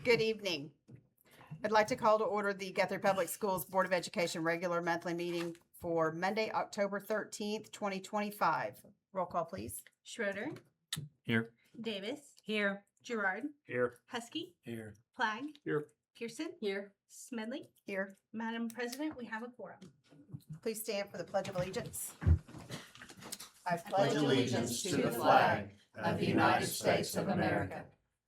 Good evening. I'd like to call to order the Guthrie Public Schools Board of Education regular monthly meeting for Monday, October 13th, 2025. Roll call, please. Schroeder, Here. Davis, Here. Gerard, Here. Husky, Here. Flagg, Here. Pearson, Here. Smedley. Here, Madam President, we have a quorum. please stand for the Pledge of Allegiance. I pledge allegiance to the flag of the United States of America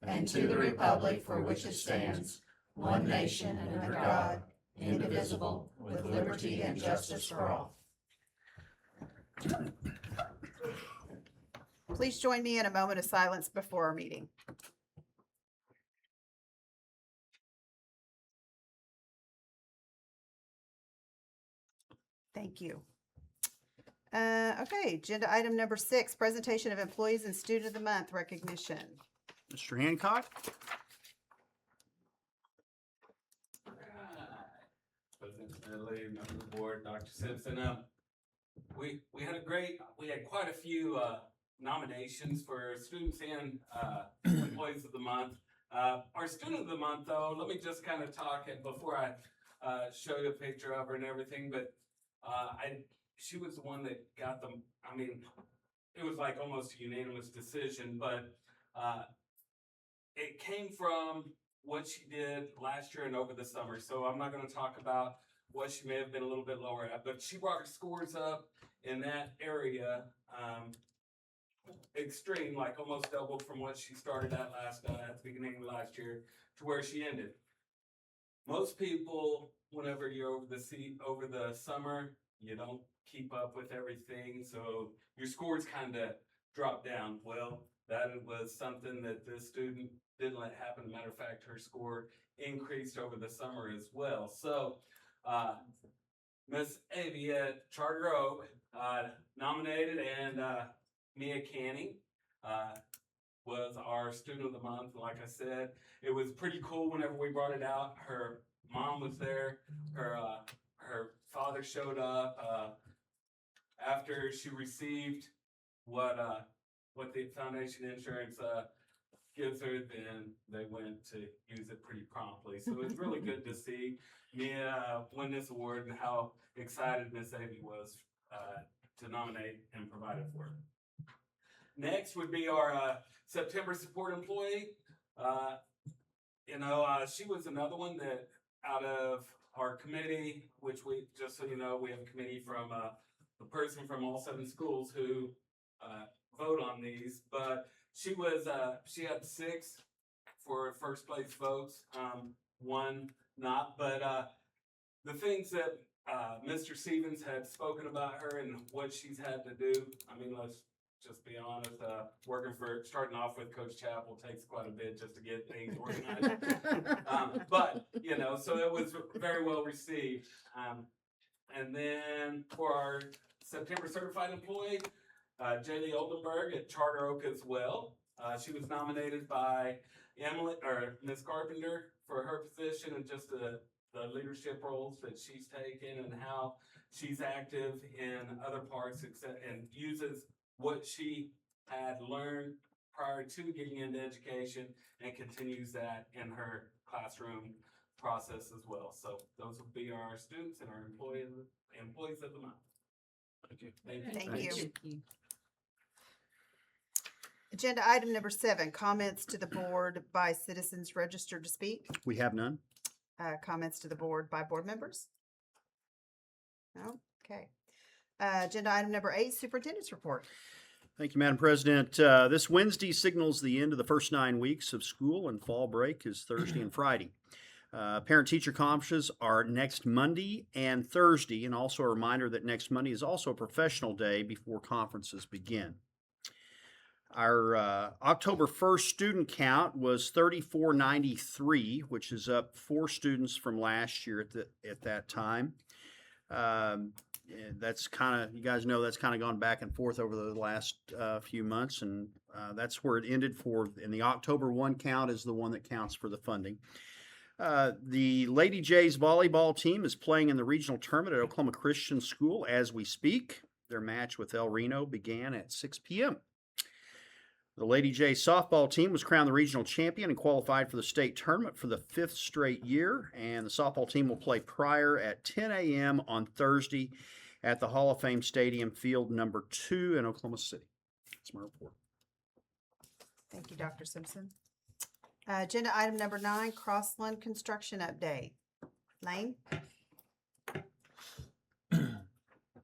and to the republic for which it stands, one nation under God, indivisible, with liberty and justice for all. Please join me in a moment of silence before our meeting. Thank you. Okay, agenda item number 6, presentation of employees and student of the month recognition. Mr. Hancock? President Smedley, member of the board, Dr. Simpson. We had quite a few nominations for students and employees of the month. Our student of the month, though, let me just kind of talk before I show you a picture of her and everything. But she was the one that got them. I mean, it was like almost a unanimous decision, but it came from what she did last year and over the summer. So I'm not going to talk about what she may have been a little bit lower at, but she brought her scores up in that area extreme, like almost doubled from what she started at at the beginning of last year to where she ended. Most people, whenever you're over the summer, you don't keep up with everything, so your scores kind of drop down. Well, that was something that this student didn't let happen. Matter of fact, her score increased over the summer as well. So, Miss Avy at Charter Oak nominated, and Mia Canning was our student of the month. Like I said, it was pretty cool whenever we brought it out. Her mom was there. Her father showed up after she received what the foundation insurance gives her. Then they went to use it pretty promptly. So it's really good to see Mia win this award and how excited Miss Avy was to nominate and provide it for her. Next would be our September support employee. She was another one that out of our committee, which we, just so you know, we have a committee from a person from all 7 schools who vote on these, but she had 6 for first place votes, 1 not, but the things that Mr. Stevens had spoken about her and what she's had to do, I mean, let's just be honest, starting off with Coach Chappell takes quite a bit just to get things organized. But, so it was very well received. And then for our September certified employee, Jaylee Oldenburg at Charter Oak as well. She was nominated by Ms. Carpenter for her position and just the leadership roles that she's taken and how she's active in other parts and uses what she had learned prior to getting into education and continues that in her classroom process as well. So those will be our students and our employees of the month. Thank you. Thank you. Agenda item number 7, comments to the board by citizens registered to speak. We have none. Comments to the board by board members? No? Okay. Agenda item number 8, superintendent's report. Thank you, Madam President. This Wednesday signals the end of the first 9 weeks of school, and fall break is Thursday and Friday. Parent-teacher conferences are next Monday and Thursday, and also a reminder that next Monday is also a professional day before conferences begin. Our October 1st student count was 3,493, which is up 4 students from last year at that time. That's kind of, you guys know, that's kind of gone back and forth over the last few months, and that's where it ended and the October 1 count is the one that counts for the funding. The Lady Jays volleyball team is playing in the regional tournament at Oklahoma Christian School as we speak. Their match with El Reno began at 6 p.m. The Lady J softball team was crowned the regional champion and qualified for the state tournament for the 5th straight year. And the softball team will play Pryor at 10 a.m. on Thursday at the Hall of Fame Stadium, field number 2 in Oklahoma City. That's my report. Thank you, Dr. Simpson. Agenda item number 9, Crossland construction update. Lane?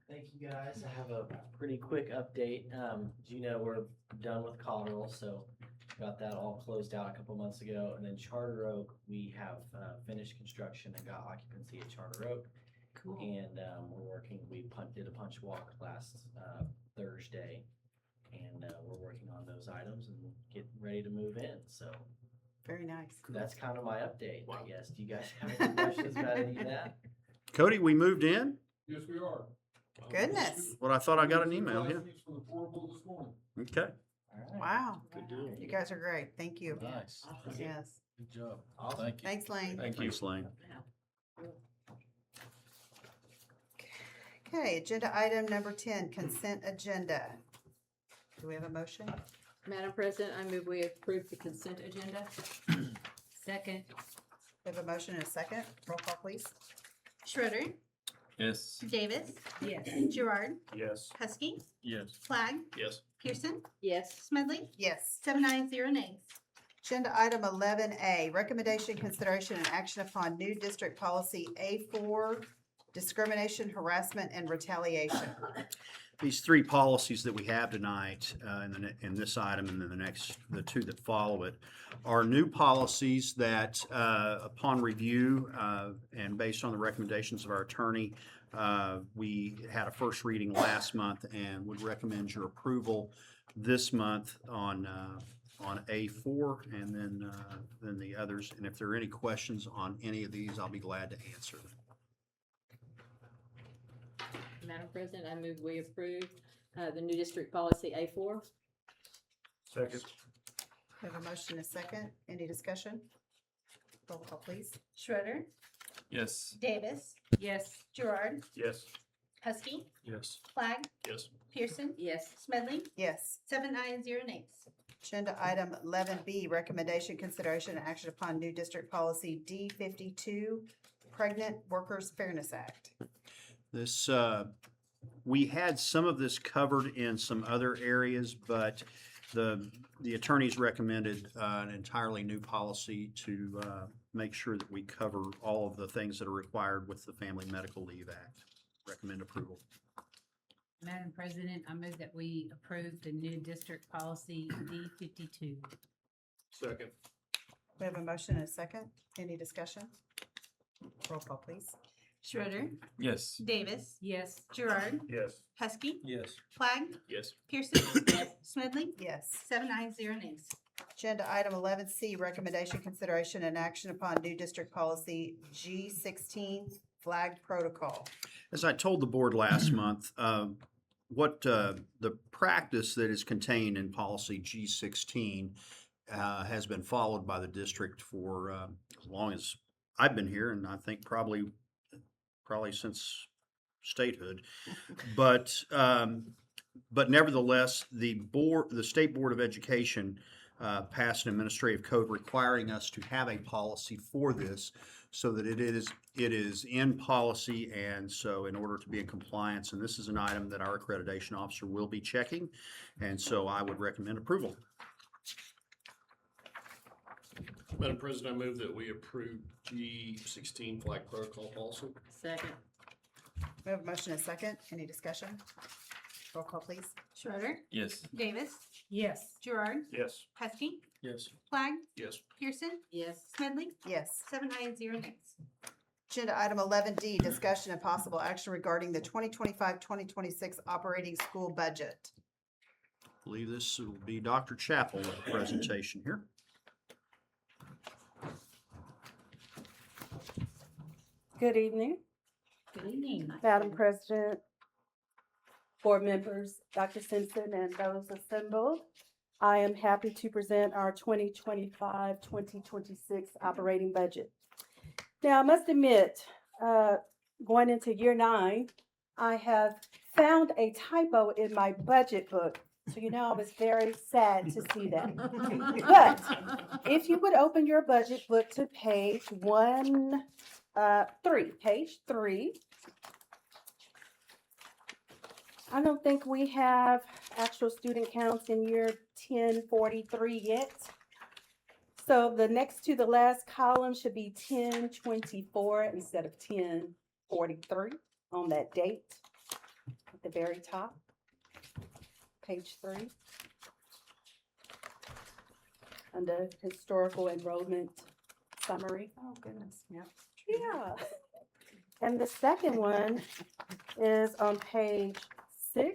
Thank you, guys. I have a pretty quick update. As you know, we're done with Cotterill, so got that all closed out a couple months ago. And then Charter Oak, we have finished construction and got occupancy at Charter Oak. Cool. And we're working, did a punch walk last Thursday. And we're working on those items and getting ready to move in. So Very nice. that's kind of my update, I guess. Do you guys have any questions about any of that? Cody, we moved in? Yes, we are. Goodness. Well, I thought I got an email here. For the portable this morning. Okay. All right. Wow. Good deal. You guys are great. Thank you. Nice. Yes. Good job. Awesome. Thank you. Thanks, Lane. Thanks, Lane. Okay, agenda item number 10, consent agenda. Do we have a motion? Madam President, I move we approve the consent agenda. Second. We have a motion and a second. Roll call, please. Schroeder, Yes. Davis, Yes. Gerard, Yes. Husky, Yes. Flag, Yes. Pearson, Yes. Smedley, Yes. 7 ayes, 0 nays. Agenda item 11A, recommendation, consideration, and action upon new district policy A4, discrimination, harassment, and retaliation. These 3 policies that we have tonight in this item and then the 2 that follow it are new policies that upon review and based on the recommendations of our attorney, we had a first reading last month and would recommend your approval this month on A4 and then the others. And if there are any questions on any of these, I'll be glad to answer them. Madam President, I move we approve the new district policy A4. Second. We have a motion and a second. Any discussion? Roll call, please. Schroeder, Yes. Davis, Yes. Gerard, Yes. Husky, Yes. Flag, Yes. Pearson, Yes. Smedley, Yes. 7 ayes, 0 nays. Agenda item 11B, recommendation, consideration, and action upon new district policy D52, Pregnant Workers Fairness Act. This, we had some of this covered in some other areas, but the attorneys recommended an entirely new policy to make sure that we cover all of the things that are required with the Family Medical Leave Act. Recommend approval. Madam President, I move that we approve the new district policy D52. Second. We have a motion and a second. Any discussion? Roll call, please. Schroeder, Yes. Davis, Yes. Gerard, Yes. Husky, Yes. Flag, Yes. Pearson, Smedley, Yes. 7 ayes, 0 nays. Agenda item 11C, recommendation, consideration, and action upon new district policy G16, Flag Protocol. As I told the board last month, what the practice that is contained in policy G16 has been followed by the district for as long as I've been here, and I think probably since statehood. But nevertheless, the State Board of Education passed an administrative code requiring us to have a policy for this, so that it is in policy, and so in order to be in compliance, and this is an item that our accreditation officer will be checking, and so I would recommend approval. Madam President, I move that we approve G16 flag protocol policy. Second. We have a motion and a second. Any discussion? Roll call, please. Schroeder, Yes. Davis, Yes. Gerard, Yes. Husky, Yes. Flag, Yes. Pearson, Yes. Smedley, Yes. 7 ayes, 0 nays. Agenda item 11D, discussion and possible action regarding the 2025-2026 operating school budget. I believe this will be Dr. Chappell with the presentation here. Good evening, Good evening. Madam President, board members, Dr. Simpson, and those assembled. I am happy to present our 2025-2026 operating budget. Now, I must admit, going into year 9, I have found a typo in my budget book So you know, I was very sad to see that. But if you would open your budget book to page page 3. I don't think we have actual student counts in year 1043 yet. So the next to the last column should be 1024 instead of 1043 on that date at the very top. Page 3. Under historical enrollment summary. Oh, goodness, yeah. Yeah. And the second one is on page 6.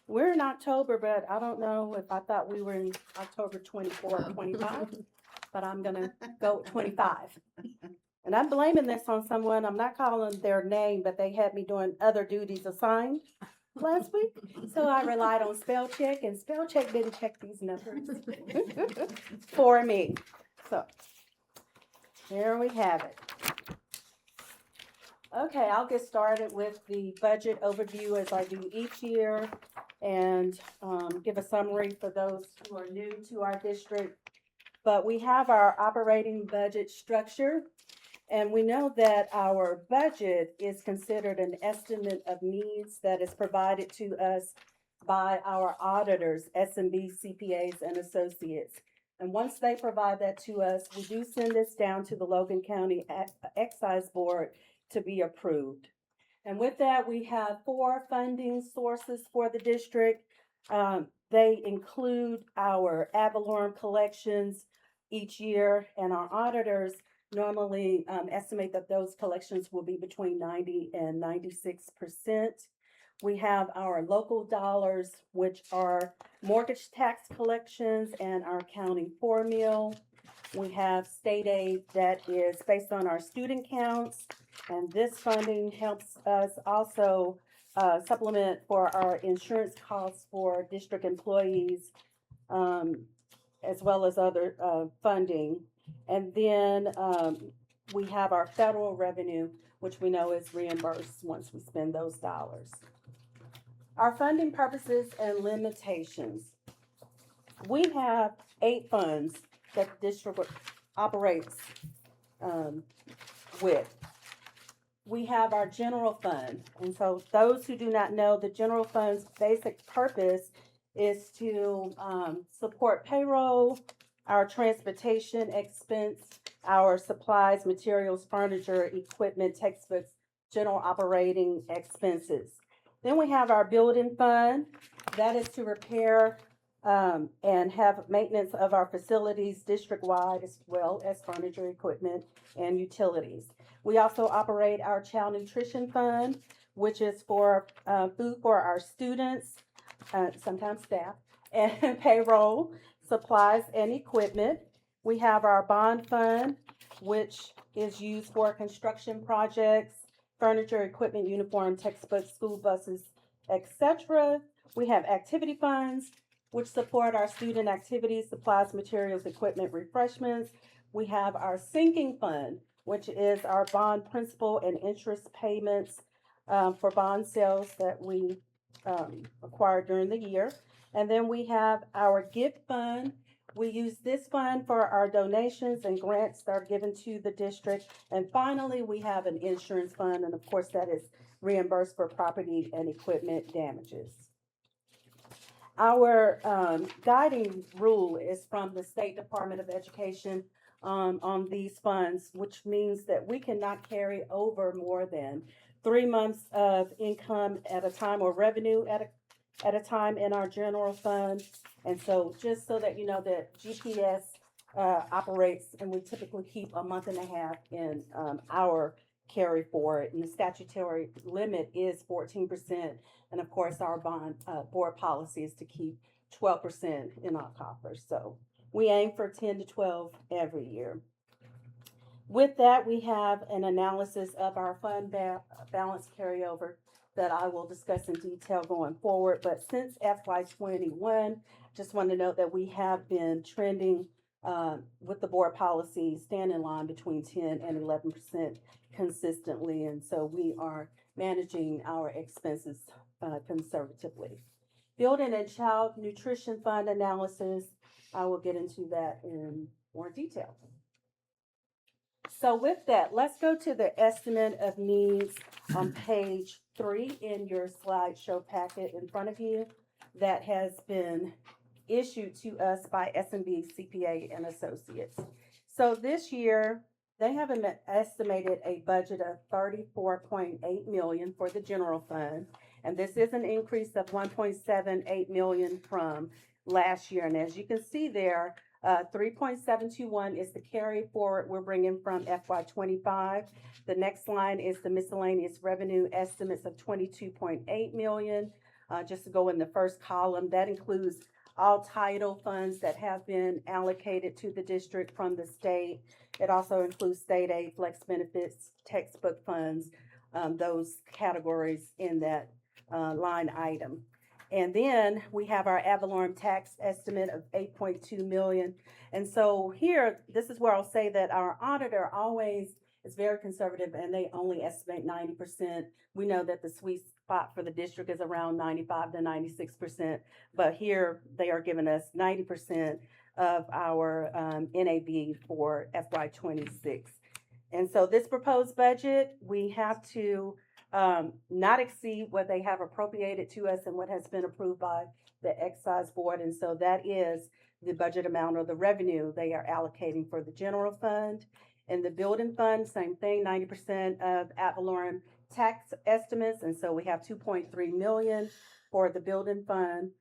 We're in October, but I don't know if I thought we were in October 24 or 25, but I'm gonna go with 25. And I'm blaming this on someone, I'm not calling their name, but they had me doing other duties assigned last week. So I relied on spell check, and spell check didn't check these numbers for me. So there we have it. Okay, I'll get started with the budget overview as I do each year, and give a summary for those who are new to our district. But we have our operating budget structure, and we know that our budget is considered an estimate of needs that is provided to us by our auditors, S&B CPAs and Associates. And once they provide that to us, we do send this down to the Logan County Excise Board to be approved. And with that, we have 4 funding sources for the district. They include our ad valorem collections each year, and our auditors normally estimate that those collections will be between 90 and 96%. We have our local dollars, which are mortgage tax collections and our county formula. We have state aid that is based on our student counts, and this funding helps us also supplement for our insurance costs for district employees, as well as other funding. And then we have our federal revenue, which we know is reimbursed once we spend those dollars. Our funding purposes and limitations. We have 8 funds that the district operates with. We have our general fund, and so those who do not know, the general fund's basic purpose is to support payroll, our transportation expense, our supplies, materials, furniture, equipment, textbooks, general operating expenses. Then we have our building fund. That is to repair and have maintenance of our facilities district-wide, as well as furniture, equipment, and utilities. We also operate our child nutrition fund, which is for food for our students, sometimes staff, and payroll, supplies, and equipment. We have our bond fund, which is used for construction projects, furniture, equipment, uniform, textbooks, school buses, etc. We have activity funds, which support our student activities, supplies, materials, equipment, refreshments. We have our sinking fund, which is our bond principal and interest payments for bond sales that we acquired during the year. And then we have our gift fund. We use this fund for our donations and grants that are given to the district. And finally, we have an insurance fund, and of course that is reimbursed for property and equipment damages. Our guiding rule is from the State Department of Education on these funds, which means that we cannot carry over more than 3 months of income at a time, or revenue at a time in our general fund. And so just so that you know that GPS operates, and we typically keep a month and a half in our carry forward, and the statutory limit is 14%. And of course, our bond board policy is to keep 12% in our coffers. So we aim for 10 to 12 every year. With that, we have an analysis of our fund balance carryover that I will discuss in detail going forward. But since FY21, just want to note that we have been trending with the board policy, stand in line between 10 and 11% consistently, and so we are managing our expenses conservatively. Building and Child Nutrition Fund analysis, I will get into that in more detail. So with that, let's go to the estimate of needs on page 3 in your slideshow packet in front of you that has been issued to us by S&B CPA and Associates. So this year, they have estimated a budget of $34.8 million for the general fund. And this is an increase of $1.78 million from last year. And as you can see there, 3.721 is the carry forward we're bringing from FY25. The next line is the miscellaneous revenue estimates of 22.8 million. Just to go in the first column, that includes all title funds that have been allocated to the district from the state. It also includes state aid, flex benefits, textbook funds, those categories in that line item. And then we have our ad valorem tax estimate of 8.2 million. And so here, this is where I'll say that our auditor always is very conservative and they only estimate 90%. We know that the sweet spot for the district is around 95 to 96%, but here they are giving us 90% of our NAB for FY26. And so this proposed budget, we have to not exceed what they have appropriated to us and what has been approved by the excise board. And so that is the budget amount or the revenue they are allocating for the general fund. And the building fund, same thing, 90% of ad valorem tax estimates. And so we have 2.3 million for the building fund,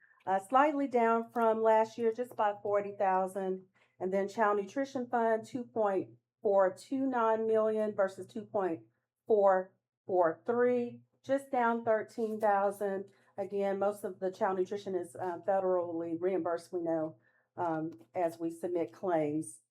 slightly down from last year, just by 40,000. And then child nutrition fund, 2.429 million versus 2.443, just down 13,000. Again, most of the child nutrition is federally reimbursed, we know, as we submit claims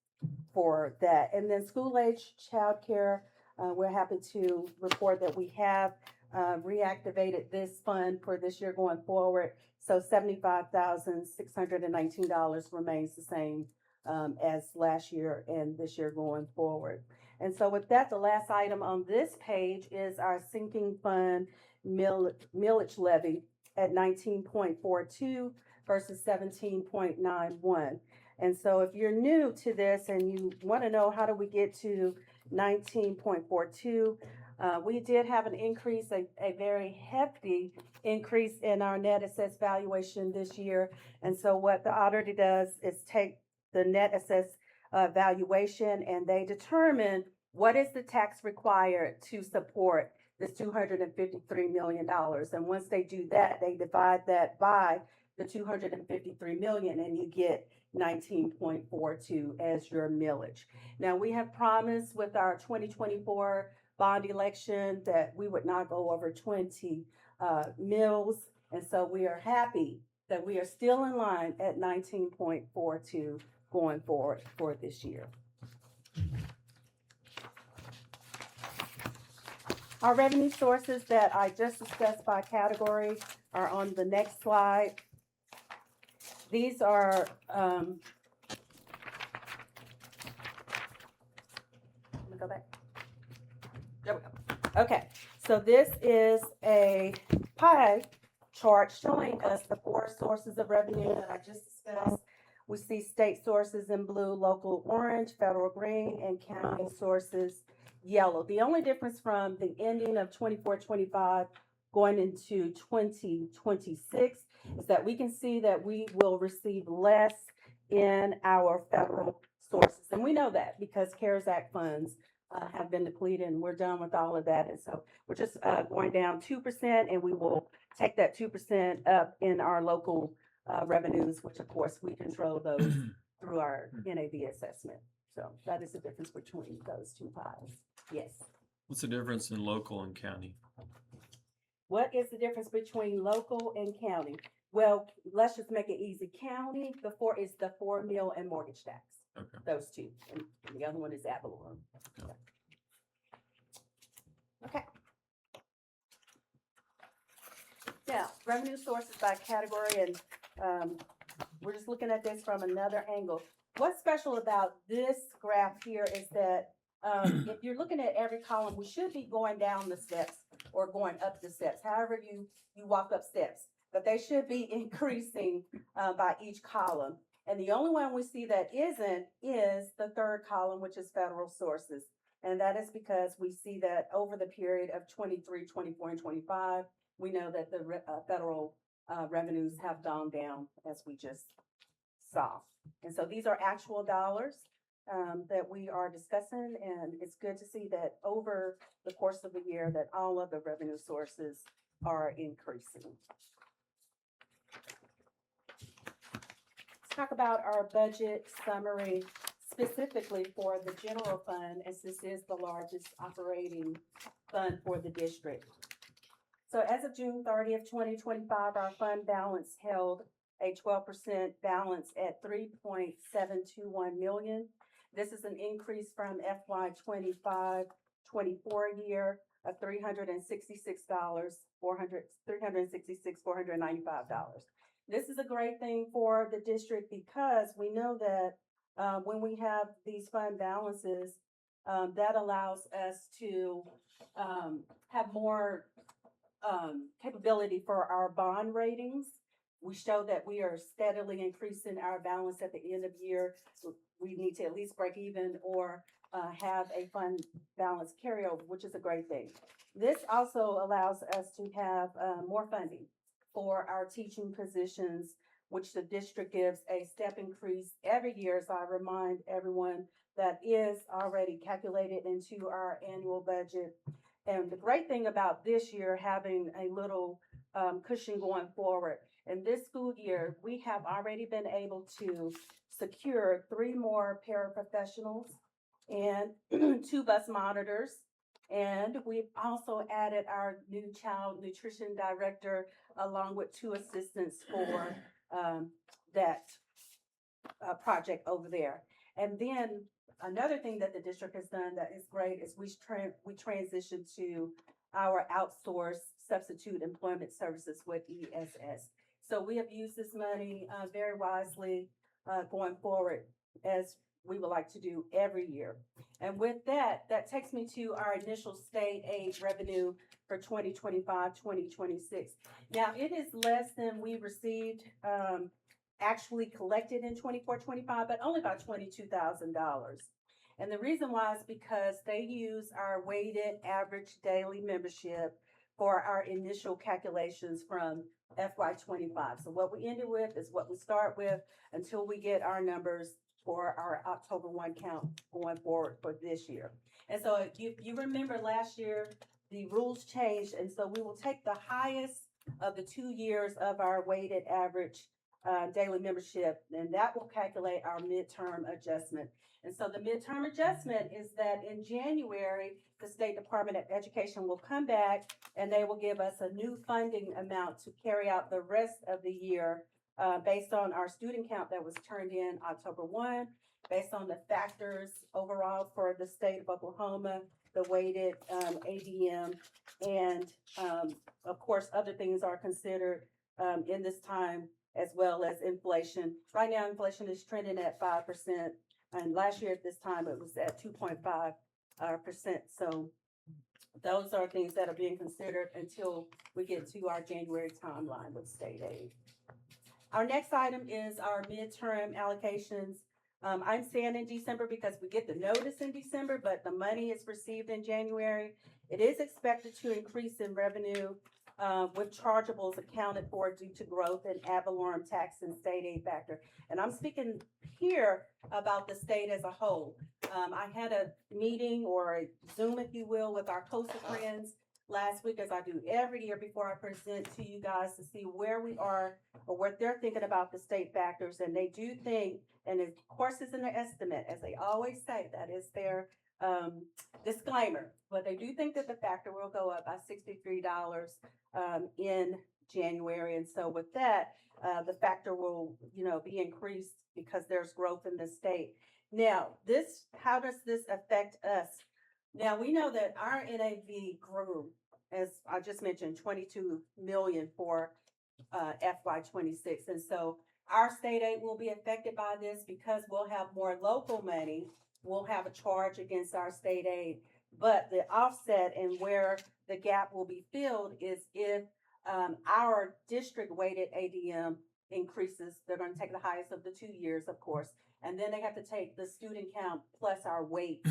for that. And then school age childcare, we're happy to report that we have reactivated this fund for this year going forward. So $75,619 remains the same as last year and this year going forward. And so with that, the last item on this page is our sinking fund millage levy at 19.42 versus 17.91. And so if you're new to this and you want to know how do we get to 19.42, we did have an increase, a very hefty increase in our net assessed valuation this year. And so what the auditor does is take the net assessed valuation and they determine what is the tax required to support this $253 million. And once they do that, they divide that by the 253 million and you get 19.42 as your millage. Now, we have promised with our 2024 bond election that we would not go over 20 mills. And so we are happy that we are still in line at 19.42 going forward for this year. Our revenue sources that I just discussed by category are on the next slide. These are, let me go back. There we go. Okay, so this is a pie chart showing us the 4 sources of revenue that I just discussed. We see state sources in blue, local orange, federal green, and county sources yellow. The only difference from the ending of 24-25 going into 2026 is that we can see that we will receive less in our federal sources. And we know that because CARES Act funds have been depleted and we're done with all of that. And so we're just going down 2% and we will take that 2% up in our local revenues, which of course we control those through our NAV assessment. So that is the difference between those two pies. Yes. What's the difference in local and county? What is the difference between local and county? Well, let's just make it easy. County, is the 4 mil and mortgage tax. Okay. Those two. And the other one is ad valorem. Okay. Now, revenue sources by category, and we're just looking at this from another angle. What's special about this graph here is that if you're looking at every column, we should be going down the steps or going up the steps, however you walk up steps. But they should be increasing by each column. And the only one we see that isn't is the third column, which is federal sources. And that is because we see that over the period of 23, 24, and 25, we know that the federal revenues have gone down, as we just saw. And so these are actual dollars that we are discussing, and it's good to see that over the course of the year that all of the revenue sources are increasing. Let's talk about our budget summary specifically for the general fund, as this is the largest operating fund for the district. So as of June 30th, 2025, our fund balance held a 12% balance at $3.721 million. This is an increase from FY 25-24 year of $366,495. This is a great thing for the district because we know that when we have these fund balances, that allows us to have more capability for our bond ratings. We show that we are steadily increasing our balance at the end of the year. We need to at least break even or have a fund balance carryover, which is a great thing. This also allows us to have more funding for our teaching positions, which the district gives a step increase every year. So I remind everyone that is already calculated into our annual budget. And the great thing about this year, having a little cushion going forward, in this school year, we have already been able to secure 3 more paraprofessionals and 2 bus monitors. And we've also added our new child nutrition director along with 2 assistants for that project over there. And then another thing that the district has done that is great is we transitioned to our outsourced substitute employment services with ESS. So we have used this money very wisely going forward, as we would like to do every year. And with that, that takes me to our initial state aid revenue for 2025-2026. Now, it is less than we received actually collected in 24-25, but only about $22,000. And the reason why is because they use our weighted average daily membership for our initial calculations from FY25. So what we ended with is what we start with until we get our numbers for our October 1 count going forward for this year. And so if you remember last year, the rules changed, and so we will take the highest of the 2 years of our weighted average daily membership, and that will calculate our midterm adjustment. And so the midterm adjustment is that in January, the State Department of Education will come back and they will give us a new funding amount to carry out the rest of the year based on our student count that was turned in October 1, based on the factors overall for the state of Oklahoma, the weighted ADM, and of course, other things are considered in this time, as well as inflation. Right now, inflation is trending at 5%, and last year at this time, it was at 2.5%. So those are things that are being considered until we get to our January timeline with state aid. Our next item is our midterm allocations. I'm saying in December because we get the notice in December, but the money is received in January. It is expected to increase in revenue with chargeables accounted for due to growth in ad valorem tax and state aid factor. And I'm speaking here about the state as a whole. I had a meeting or a Zoom, if you will, with our coastal friends last week, as I do every year before I present to you guys to see where we are or what they're thinking about the state factors. And they do think, and of course it's an estimate, as they always say, that is their disclaimer, but they do think that the factor will go up by $63 in January. And so with that, the factor will, be increased because there's growth in the state. Now, how does this affect us? Now, we know that our NAV grew, as I just mentioned, 22 million for FY26. And so our state aid will be affected by this because we'll have more local money we'll have a charge against our state aid. But the offset and where the gap will be filled is if our district weighted ADM increases. They're going to take the highest of the 2 years, of course, and then they have to take the student count plus our weight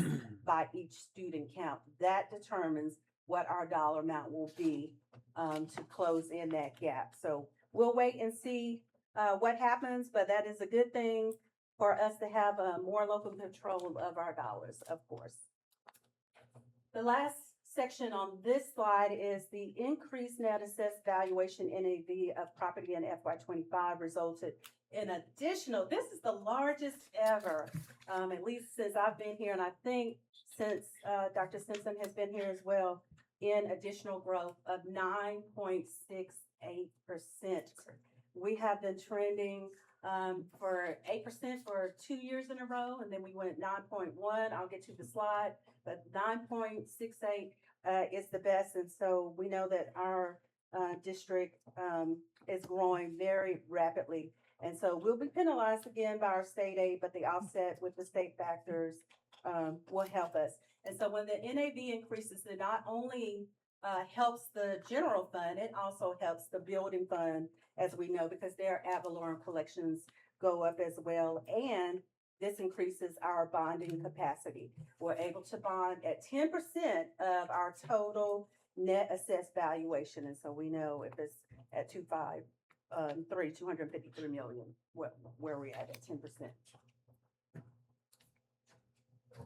by each student count. That determines what our dollar amount will be to close in that gap. So we'll wait and see what happens, but that is a good thing for us to have more local control of our dollars, of course. The last section on this slide is the increased net assessed valuation NAV of property in FY25 resulted in additional, this is the largest ever, at least since I've been here, and I think since Dr. Simpson has been here as well, in additional growth of 9.68%. We have been trending for 8% for 2 years in a row, and then we went 9.1. I'll get to the slide, but 9.68 is the best, and so we know that our district is growing very rapidly, and so we'll be penalized again by our state aid, but the offset with the state factors will help us. And so when the NAV increases, it not only helps the general fund, it also helps the building fund, as we know, because their ad valorem collections go up as well. And this increases our bonding capacity. We're able to bond at 10% of our total net assessed valuation. And so we know if it's at 253 million, where we're at 10%.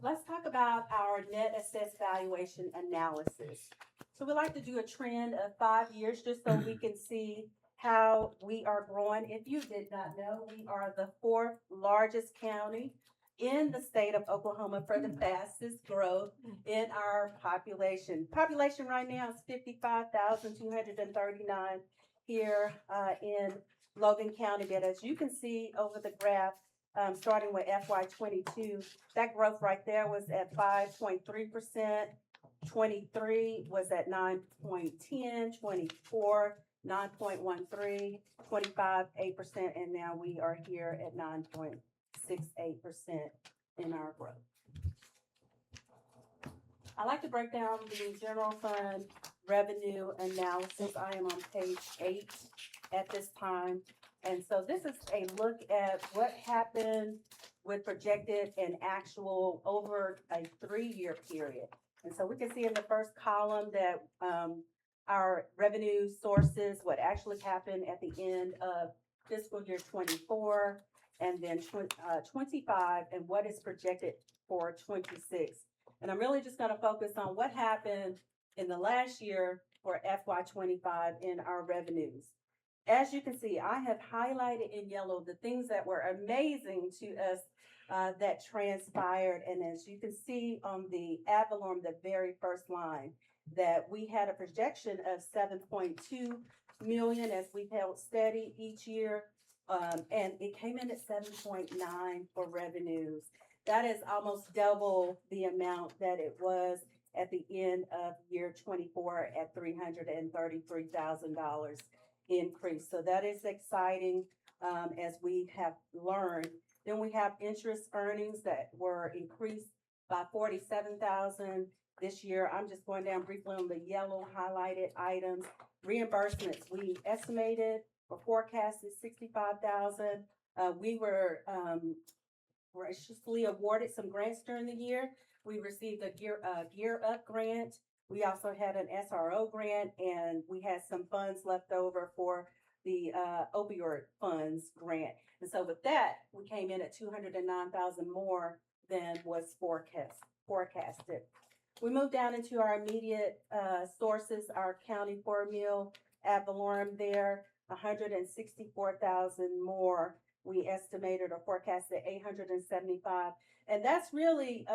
Let's talk about our net assessed valuation analysis. So we like to do a trend of 5 years just so we can see how we are growing. If you did not know, we are the 4th largest county in the state of Oklahoma for the fastest growth in our population. Population right now is 55,239 here in Logan County. But as you can see over the graph, starting with FY22, that growth right there was at 5.3%. 23 was at 9.10, 24, 9.13, 25, 8%, and now we are here at 9.68% in our growth. I like to break down the general fund revenue analysis. I am on page 8 at this time. And so this is a look at what happened with projected and actual over a 3-year period. And so we can see in the first column that our revenue sources, what actually happened at the end of fiscal year 24, and then 25, and what is projected for 26. And I'm really just going to focus on what happened in the last year for FY25 in our revenues. As you can see, I have highlighted in yellow the things that were amazing to us that transpired. And as you can see on the ad valorem, the very first line, that we had a projection of 7.2 million as we held steady each year. And it came in at 7.9 for revenues. That is almost double the amount that it was at the end of year 24 at $333,000 increase. So that is exciting as we have learned. Then we have interest earnings that were increased by $47,000 this year. I'm just going down briefly on the yellow highlighted items. Reimbursements, we estimated or forecasted $65,000. We were graciously awarded some grants during the year. We received a Gear Up grant. We also had an SRO grant, and we had some funds left over for the opioid funds grant. And so with that, we came in at $209,000 more than was forecasted. We moved down into our immediate sources, our county for-meal ad valorem there, $164,000 more. We estimated or forecasted $875,000. And that's really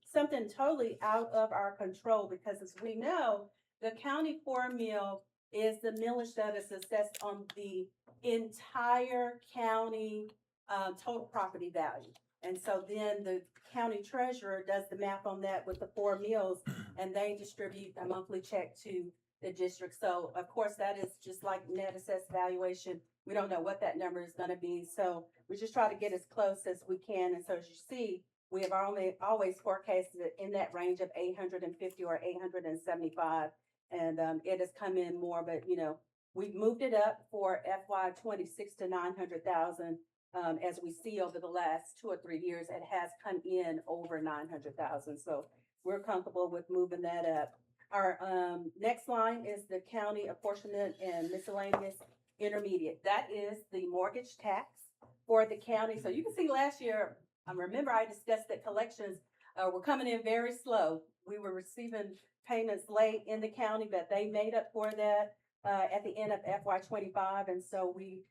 something totally out of our control because as we know, the county for-meal is the millage that is assessed on the entire county total property value. And so then the county treasurer does the math on that with the 4 meals and they distribute a monthly check to the district. So of course that is just like net assessed valuation. We don't know what that number is going to be. So we just try to get as close as we can. And so as you see, We have always forecasted it in that range of 850 or 875. And, it has come in more, but we've moved it up for FY 26 to 900,000. As we see over the last 2 or 3 years, it has come in over 900,000. So we're comfortable with moving that up. Our next line is the county apportionment and miscellaneous intermediate. That is the mortgage tax for the county. So you can see last year, I remember I discussed that collections were coming in very slow. We were receiving payments late in the county, but they made up for that at the end of FY 25. And so we're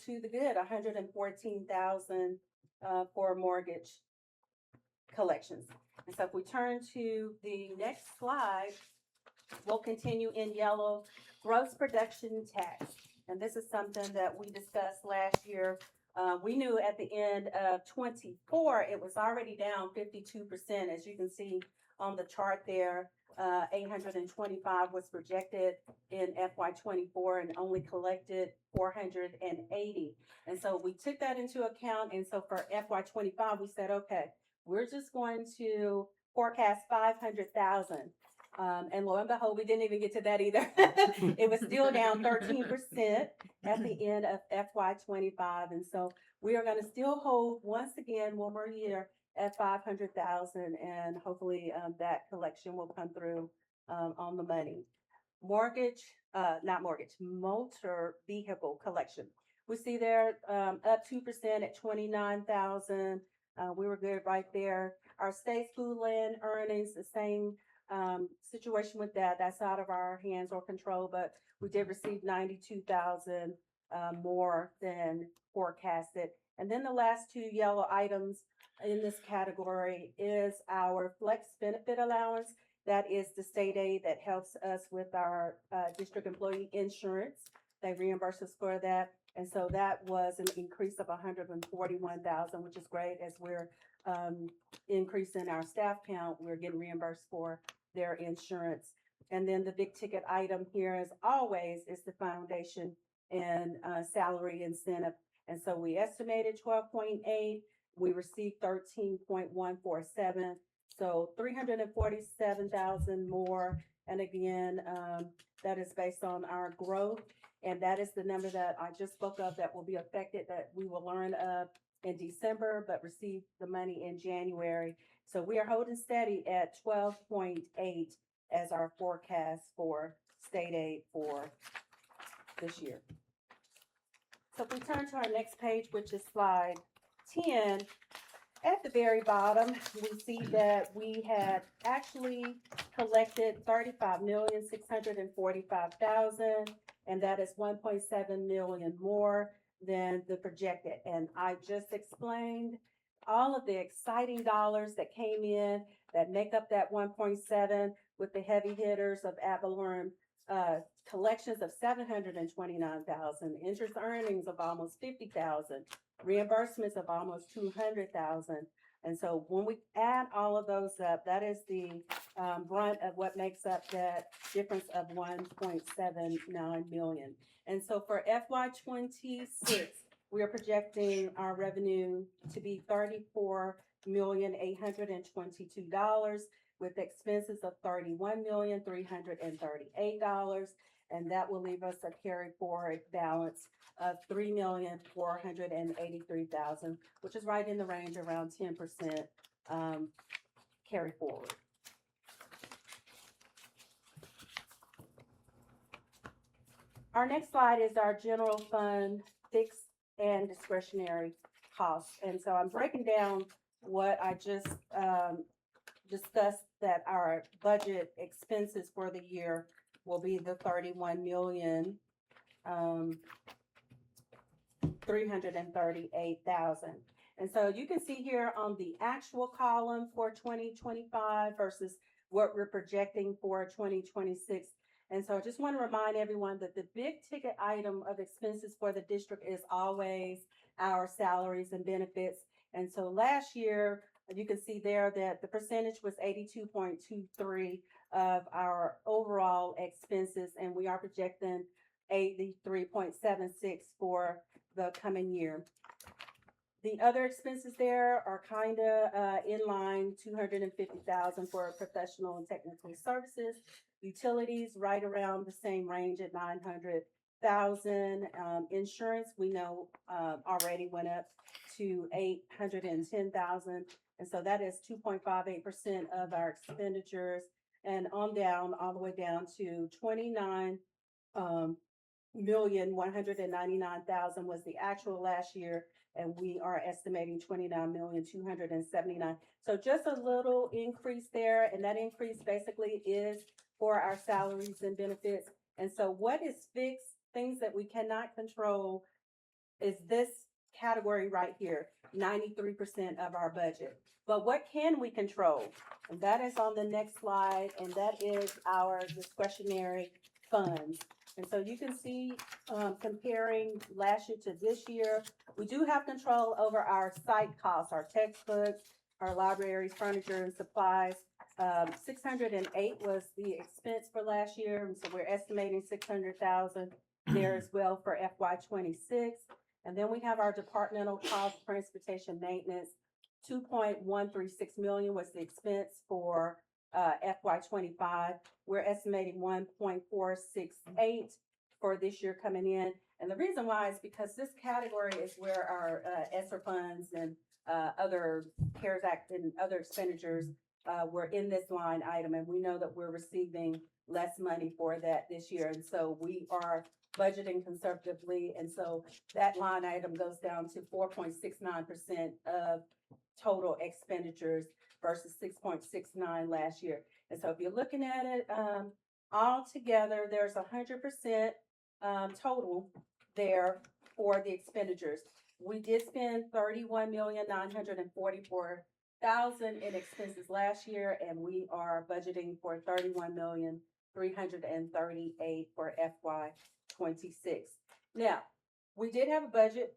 to the good, 114,000 for mortgage collections. And so if we turn to the next slide, we'll continue in yellow, gross production tax. And this is something that we discussed last year. We knew at the end of 24, it was already down 52%. As you can see on the chart there, 825 was projected in FY 24 and only collected 480. And so we took that into account. And so for FY 25, we said, okay, we're just going to forecast 500,000. And lo and behold, we didn't even get to that either. It was still down 13% at the end of FY 25. And so we are going to still hold once again one more year at 500,000, and hopefully that collection will come through on the money. Motor vehicle collection. We see there up 2% at 29,000. We were good right there. Our state school land earnings, the same situation with that. That's out of our hands or control, but we did receive 92,000 more than forecasted. And then the last two yellow items in this category is our flex benefit allowance. That is the state aid that helps us with our district employee insurance. They reimburse us for that. And so that was an increase of 141,000, which is great. As we're increasing our staff count, we're getting reimbursed for their insurance. And then the big ticket item here, as always, is the foundation and salary incentive. And so we estimated 12.8. We received 13.147. So 347,000 more. And again, that is based on our growth. And that is the number that I just spoke of that will be affected, that we will learn of in December, but receive the money in January. So we are holding steady at 12.8 as our forecast for state aid for this year. So if we turn to our next page, which is slide 10, at the very bottom, we see that we had actually collected 35,645,000, and that is 1.7 million more than the projected. And I just explained all of the exciting dollars that came in that make up that 1.7, with the heavy hitters of ad valorem collections of 729,000, interest earnings of almost 50,000, reimbursements of almost 200,000. And so when we add all of those up, that is the brunt of what makes up that difference of 1.79 million. And so for FY 26, we are projecting our revenue to be $34,822, with expenses of $31,338. And that will leave us a carry forward balance of $3,483,000, which is right in the range, around 10% carry forward. Our next slide is our general fund fixed and discretionary costs. And so I'm breaking down what I just discussed, that our budget expenses for the year will be the 31,338,000. And so you can see here on the actual column for 2025 versus what we're projecting for 2026. And so I just want to remind everyone that the big ticket item of expenses for the district is always our salaries and benefits. And so last year, you can see there that the percentage was 82.23 of our overall expenses, and we are projecting 83.76 for the coming year. The other expenses there are kinda, in line, 250,000 for professional and technical services. Utilities, right around the same range at 900,000. Insurance, we know, already went up to 810,000. And so that is 2.58% of our expenditures. And on down, all the way down to 29,199,000 was the actual last year. And we are estimating 29,279,000. So just a little increase there, and that increase basically is for our salaries and benefits. And so what is fixed, things that we cannot control, is this category right here, 93% of our budget. But what can we control? And that is on the next slide, and that is our discretionary funds. And so you can see, comparing last year to this year, we do have control over our site costs, our textbooks, our libraries, furniture and supplies. 608 was the expense for last year, and so we're estimating 600,000 there as well for FY '26. And then we have our departmental costs, transportation maintenance. 2.136 million was the expense for FY '25. We're estimating 1.468 for this year coming in. And the reason why is because this category is where our ESSER funds and other CARES Act and other expenditures were in this line item. And we know that we're receiving less money for that this year. And so we are budgeting conservatively. And so that line item goes down to 4.69% of total expenditures versus 6.69 last year. And so if you're looking at it, all together, there's 100% total there for the expenditures. We did spend 31,944,000 in expenses last year, and we are budgeting for 31,338,000 for FY '26. Now, we did have a budget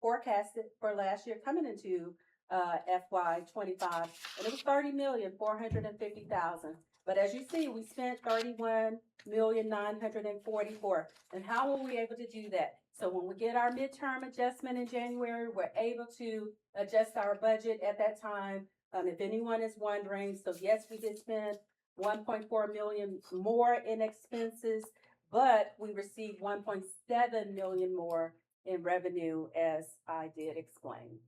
forecasted for last year coming into FY '25, and it was 30,450,000. But as you see, we spent 31,944,000. And how were we able to do that? So when we get our midterm adjustment in January, we're able to adjust our budget at that time. If anyone is wondering, so yes, we did spend 1.4 million more in expenses, but we received 1.7 million more in revenue, as I did explain.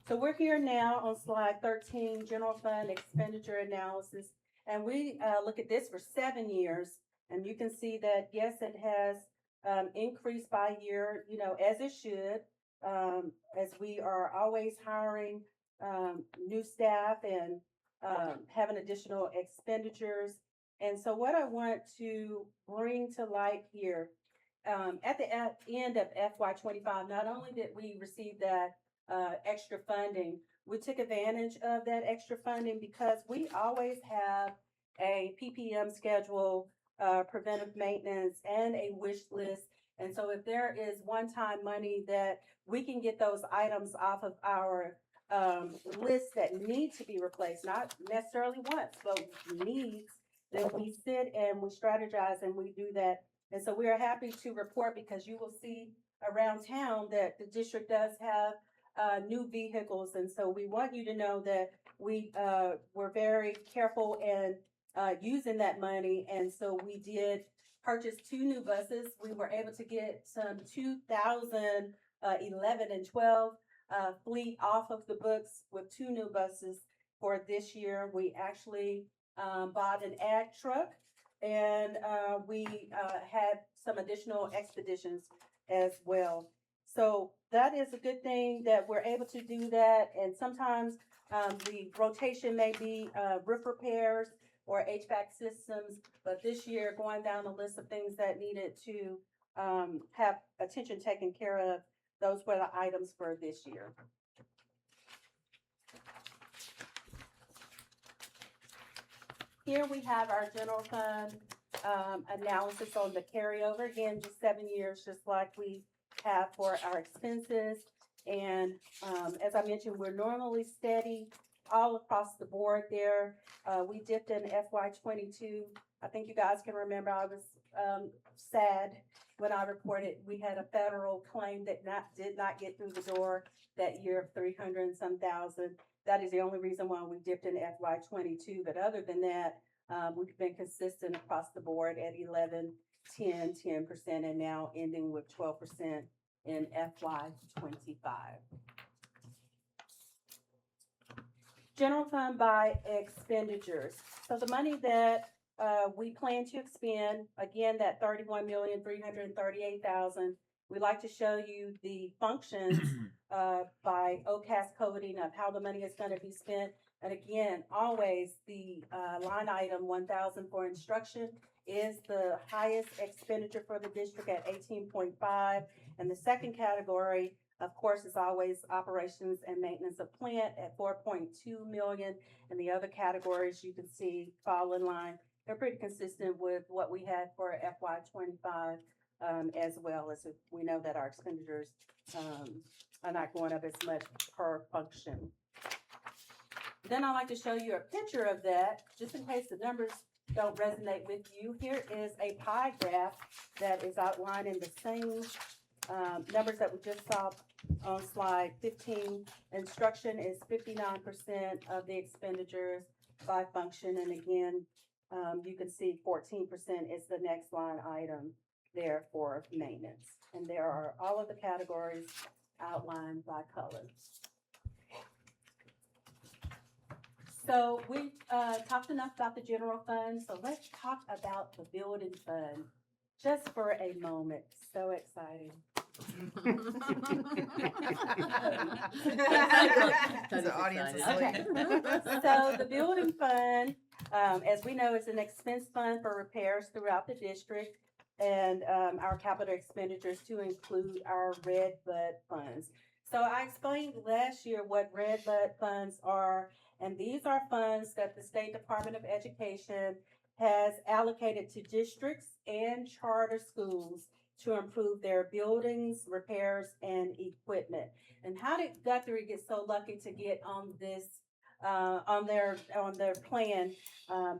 So we're here now on slide 13, general fund expenditure analysis. And we look at this for 7 years. And you can see that, yes, it has increased by year, you know, as it should, as we are always hiring new staff and having additional expenditures. And so what I want to bring to light here, at the end of FY '25, not only did we receive that extra funding, we took advantage of that extra funding because we always have a PPM schedule, preventive maintenance, and a wish list. And so if there is one-time money that we can get those items off of our list that need to be replaced, not necessarily once, but needs, then we sit and we strategize and we do that. And so we are happy to report, because you will see around town that the district does have new vehicles. And so we want you to know that we were very careful in using that money. And so we did purchase 2 new buses. We were able to get some 2011 and 12 fleet off of the books with 2 new buses for this year. We actually bought an ag truck, and we had some additional expeditions as well. So that is a good thing that we're able to do that. And sometimes the rotation may be roof repairs or HVAC systems, but this year, going down the list of things that needed to have attention taken care of, those were the items for this year. Here we have our general fund analysis on the carryover. Again, just 7 years, just like we have for our expenses. And as I mentioned, we're normally steady all across the board there. We dipped in FY '22. I think you guys can remember I was sad when I reported we had a federal claim that did not get through the door that year of 300 and some thousand. That is the only reason why we dipped in FY '22, but other than that, we've been consistent across the board at 11, 10, 10%, and now ending with 12% in FY '25. General fund by expenditures. So the money that we plan to expend, again, that 31,338,000. We'd like to show you the functions by OCAS coding of how the money is going to be spent. And again, always the line item 1,000 for instruction is the highest expenditure for the district at 18.5. And the second category, of course, is always operations and maintenance of plant at 4.2 million. And the other categories you can see fall in line. They're pretty consistent with what we had for FY '25, as well as we know that our expenditures are not going up as much per function. Then I'd like to show you a picture of that, just in case the numbers don't resonate with you. Here is a pie graph that is outlining the same numbers that we just saw on slide 15. Instruction is 59% of the expenditures by function, and again, you can see 14% is the next line item there for maintenance. And there are all of the categories outlined by color. So we talked enough about the general fund, so let's talk about the building fund just for a moment. So exciting. The audience is Okay. asleep. So the building fund, as we know, is an expense fund for repairs throughout the district and our capital expenditures to include our red bud funds. So I explained last year what red bud funds are, and these are funds that the State Department of Education has allocated to districts and charter schools to improve their buildings, repairs, and equipment. And how did Guthrie get so lucky to get on this, on their plan?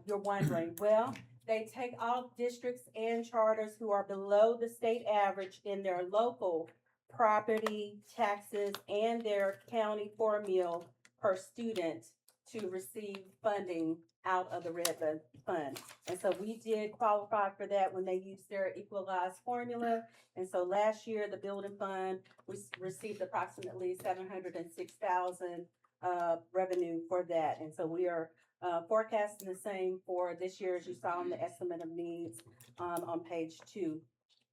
You're wondering. Well, they take all districts and charters who are below the state average in their local property taxes and their county formula per student to receive funding out of the Red Bud Fund. And so we did qualify for that when they used their equalized formula. And so last year, the building fund, we received approximately 706,000 revenue for that. And so we are forecasting the same for this year, as you saw in the estimate of needs on page 2.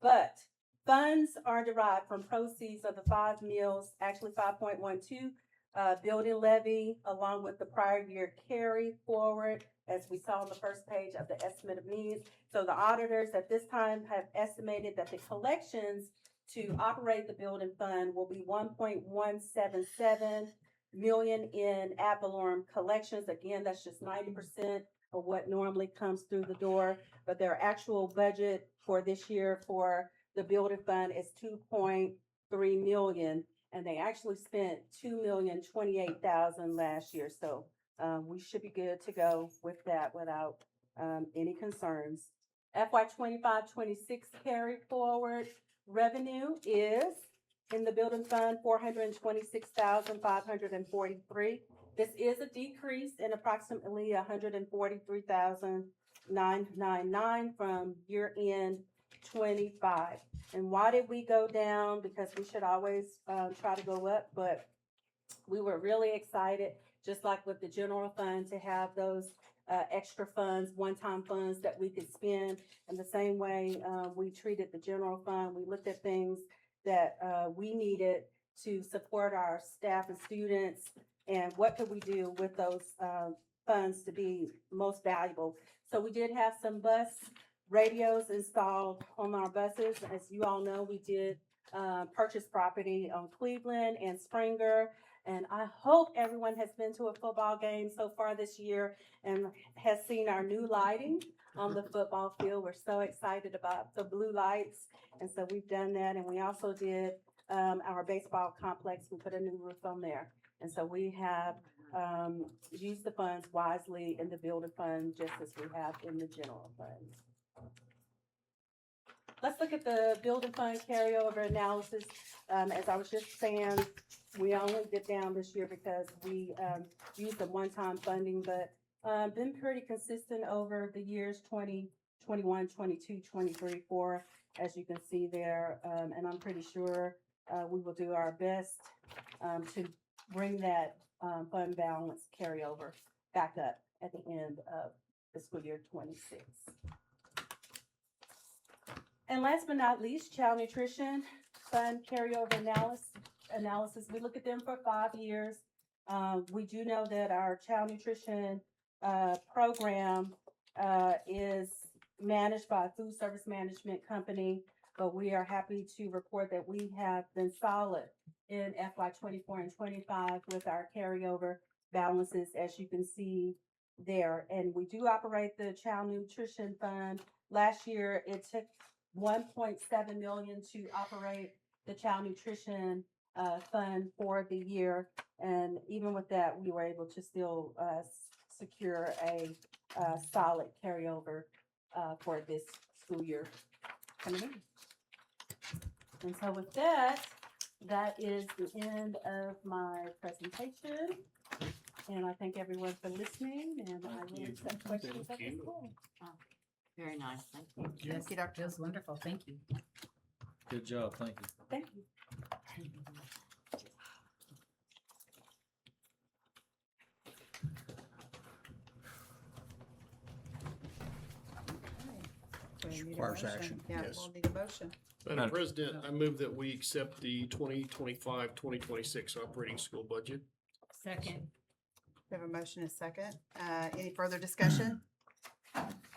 But funds are derived from proceeds of the 5 mills, actually 5.12, building levy, along with the prior year carry forward, as we saw on the first page of the estimate of needs. So the auditors at this time have estimated that the collections to operate the building fund will be 1.177 million in ad valorem collections. Again, that's just 90% of what normally comes through the door, but their actual budget for this year for the building fund is 2.3 million. And they actually spent $2,028,000 last year. So we should be good to go with that without any concerns. FY '25-26 carry forward revenue is in the building fund 426,543. This is a decrease in approximately 143,999 from year end 25. And why did we go down? Because we should always try to go up, but we were really excited, just like with the general fund, to have those extra funds, one-time funds that we could spend. In the same way we treated the general fund, we looked at things that we needed to support our staff and students, and what could we do with those funds to be most valuable. So we did have some bus radios installed on our buses. As you all know, we did purchase property on Cleveland and Springer. And I hope everyone has been to a football game so far this year and has seen our new lighting on the football field. We're so excited about the blue lights. And so we've done that. And we also did our baseball complex. We put a new roof on there. And so we have used the funds wisely in the building fund, just as we have in the general fund. let's look at the building fund carryover analysis. As I was just saying, we only did down this year because we, used the one-time funding, but, been pretty consistent over the years 2021, 22, 23, 4, as you can see there. And I'm pretty sure, we will do our best, to bring that, fund balance carryover back up at the end of fiscal year 26. And last but not least, child nutrition fund carryover analysis. We look at them for 5 years. We do know that our child nutrition program is managed by a food service management company, but we are happy to report that we have been solid in FY 24 and 25 with our carryover balances, as you can see there. And we do operate the child nutrition fund. Last year, it took 1.7 million to operate the child nutrition fund for the year. And even with that, we were able to still secure a solid carryover for this school year coming in. And so with that, that is the end of my presentation. And I thank everyone for listening, and I will accept questions at this point. Very nice, thank you. Thank you, Dr. That was wonderful, thank you. Good job, thank you. Thank you. We need a Requires motion. action, Yeah, yes. we'll need a motion. Madam Madam- President, I move that we accept the 2025-2026 operating school budget. Second, We have a motion and a second. Any further discussion?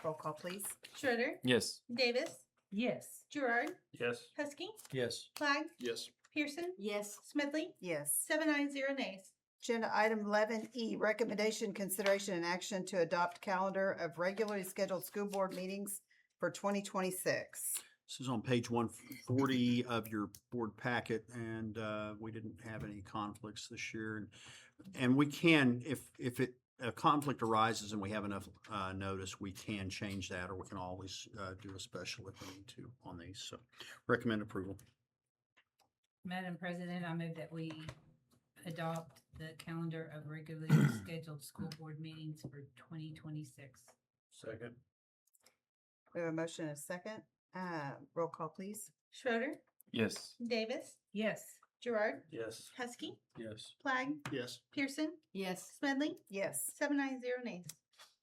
Roll call, please. Schroeder, Yes. Davis, yes. Gerard, Yes. Husky, Yes. Flag, Yes. Pearson, Yes. Smedley, Yes. 7 ayes, 0 nays. Agenda item 11E, recommendation, consideration, and action to adopt calendar of regularly scheduled school board meetings for 2026. This is on page 140 of your board packet, and we didn't have any conflicts this year. And we can, if a conflict arises and we have enough notice, we can change that, or we can always do a special if we need to on these. So recommend approval. Madam President, I move that we adopt the calendar of regularly scheduled school board meetings for 2026. Second. We have a motion and a second. Roll call, please. Schroeder, Yes. Davis, Yes. Gerard, Yes. Husky, Yes. Flag, Yes. Pearson, Yes. Smedley, Yes. 7 ayes, 0 nays.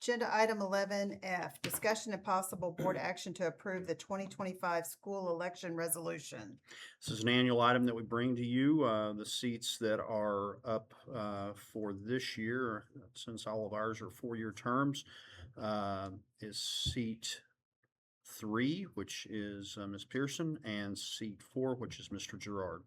Agenda item 11F, discussion and possible board action to approve the 2025 school election resolution. This is an annual item that we bring to you. The seats that are up for this year, since all of ours are 4-year terms, is seat 3, which is Ms. Pearson, and seat 4, which is Mr. Gerard.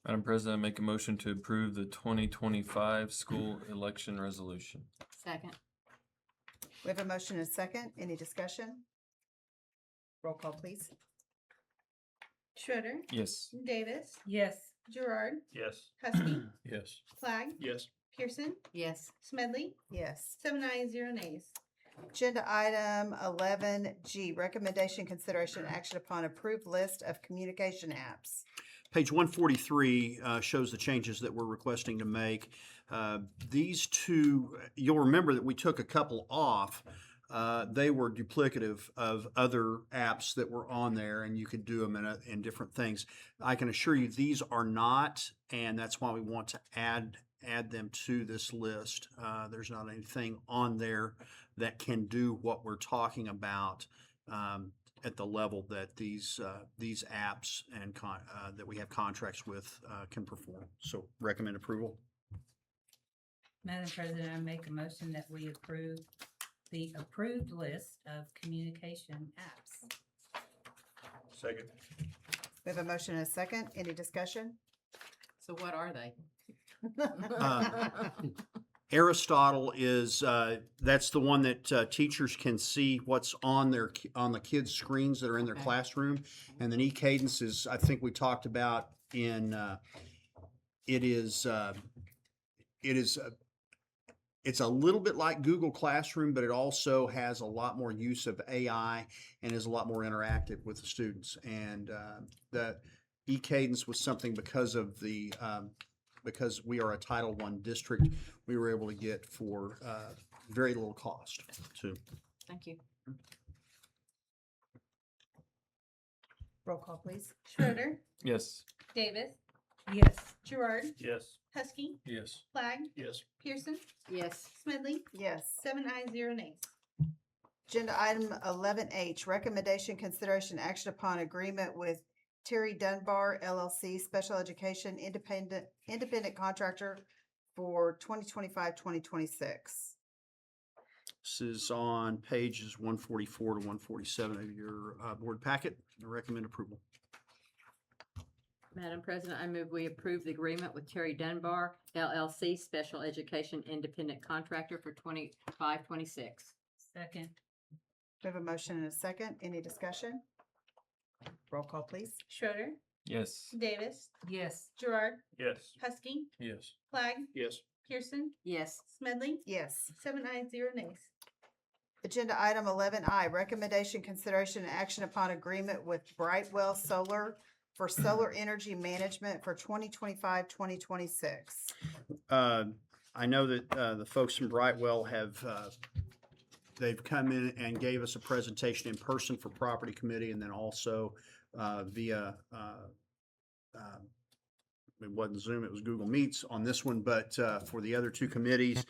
Madam President, I make a motion to approve the 2025 school election resolution. Second. We have a motion and a second. Any discussion? Roll call, please. Schroeder, Yes. Davis, Yes. Gerard, Yes. Husky, Yes. Flag, Yes. Pearson, Yes. Smedley, Yes. 7 ayes, 0 nays. Agenda item 11G, recommendation, consideration, and action upon approved list of communication apps. Page 143 shows the changes that we're requesting to make. These two, you'll remember that we took a couple off. They were duplicative of other apps that were on there, and you could do them in different things. I can assure you these are not, and that's why we want to add them to this list. There's not anything on there that can do what we're talking about at the level that these apps and that we have contracts with can perform. So recommend approval. Madam President, I make a motion that we approve the approved list of communication apps. Second. We have a motion and a second. Any discussion? So what are they? Aristotle is that's the one that teachers can see what's on the kids' screens that are in their Okay. classroom, and then eCadence is, I think we talked about in it is it's a little bit like Google Classroom, but it also has a lot more use of AI and is a lot more interactive with the students. And the eCadence was something because of the because we are a Title I district, we were able to get for very little cost too. Thank you. Roll call, please. Schroeder, Yes. Davis, Yes. Gerard, Yes. Husky, Yes. Flag, Yes. Pearson, Yes. Smedley, Yes. 7 ayes, 0 nays. Agenda item 11H, recommendation, consideration, action upon agreement with Terry Dunbar LLC, Special Education Independent Contractor for 2025-2026. This is on pages 144 to 147 of your board packet. I recommend approval. Madam President, I move we approve the agreement with Terry Dunbar LLC, Special Education Independent Contractor for 25-26. Second. We have a motion and a second. Any discussion? Roll call, please. Schroeder, Yes. Davis, Yes. Gerard, Yes. Husky, Yes. Flag, Yes. Pearson, Yes. Smedley, Yes. 7 ayes, 0 nays. Agenda item 11I, recommendation, consideration, and action upon agreement with Brightwell Solar for solar energy management for 2025-2026. I know that the folks from Brightwell have they've come in and gave us a presentation in person for property committee, and then also via it wasn't Zoom, it was Google Meets on this one, but for the other two committees.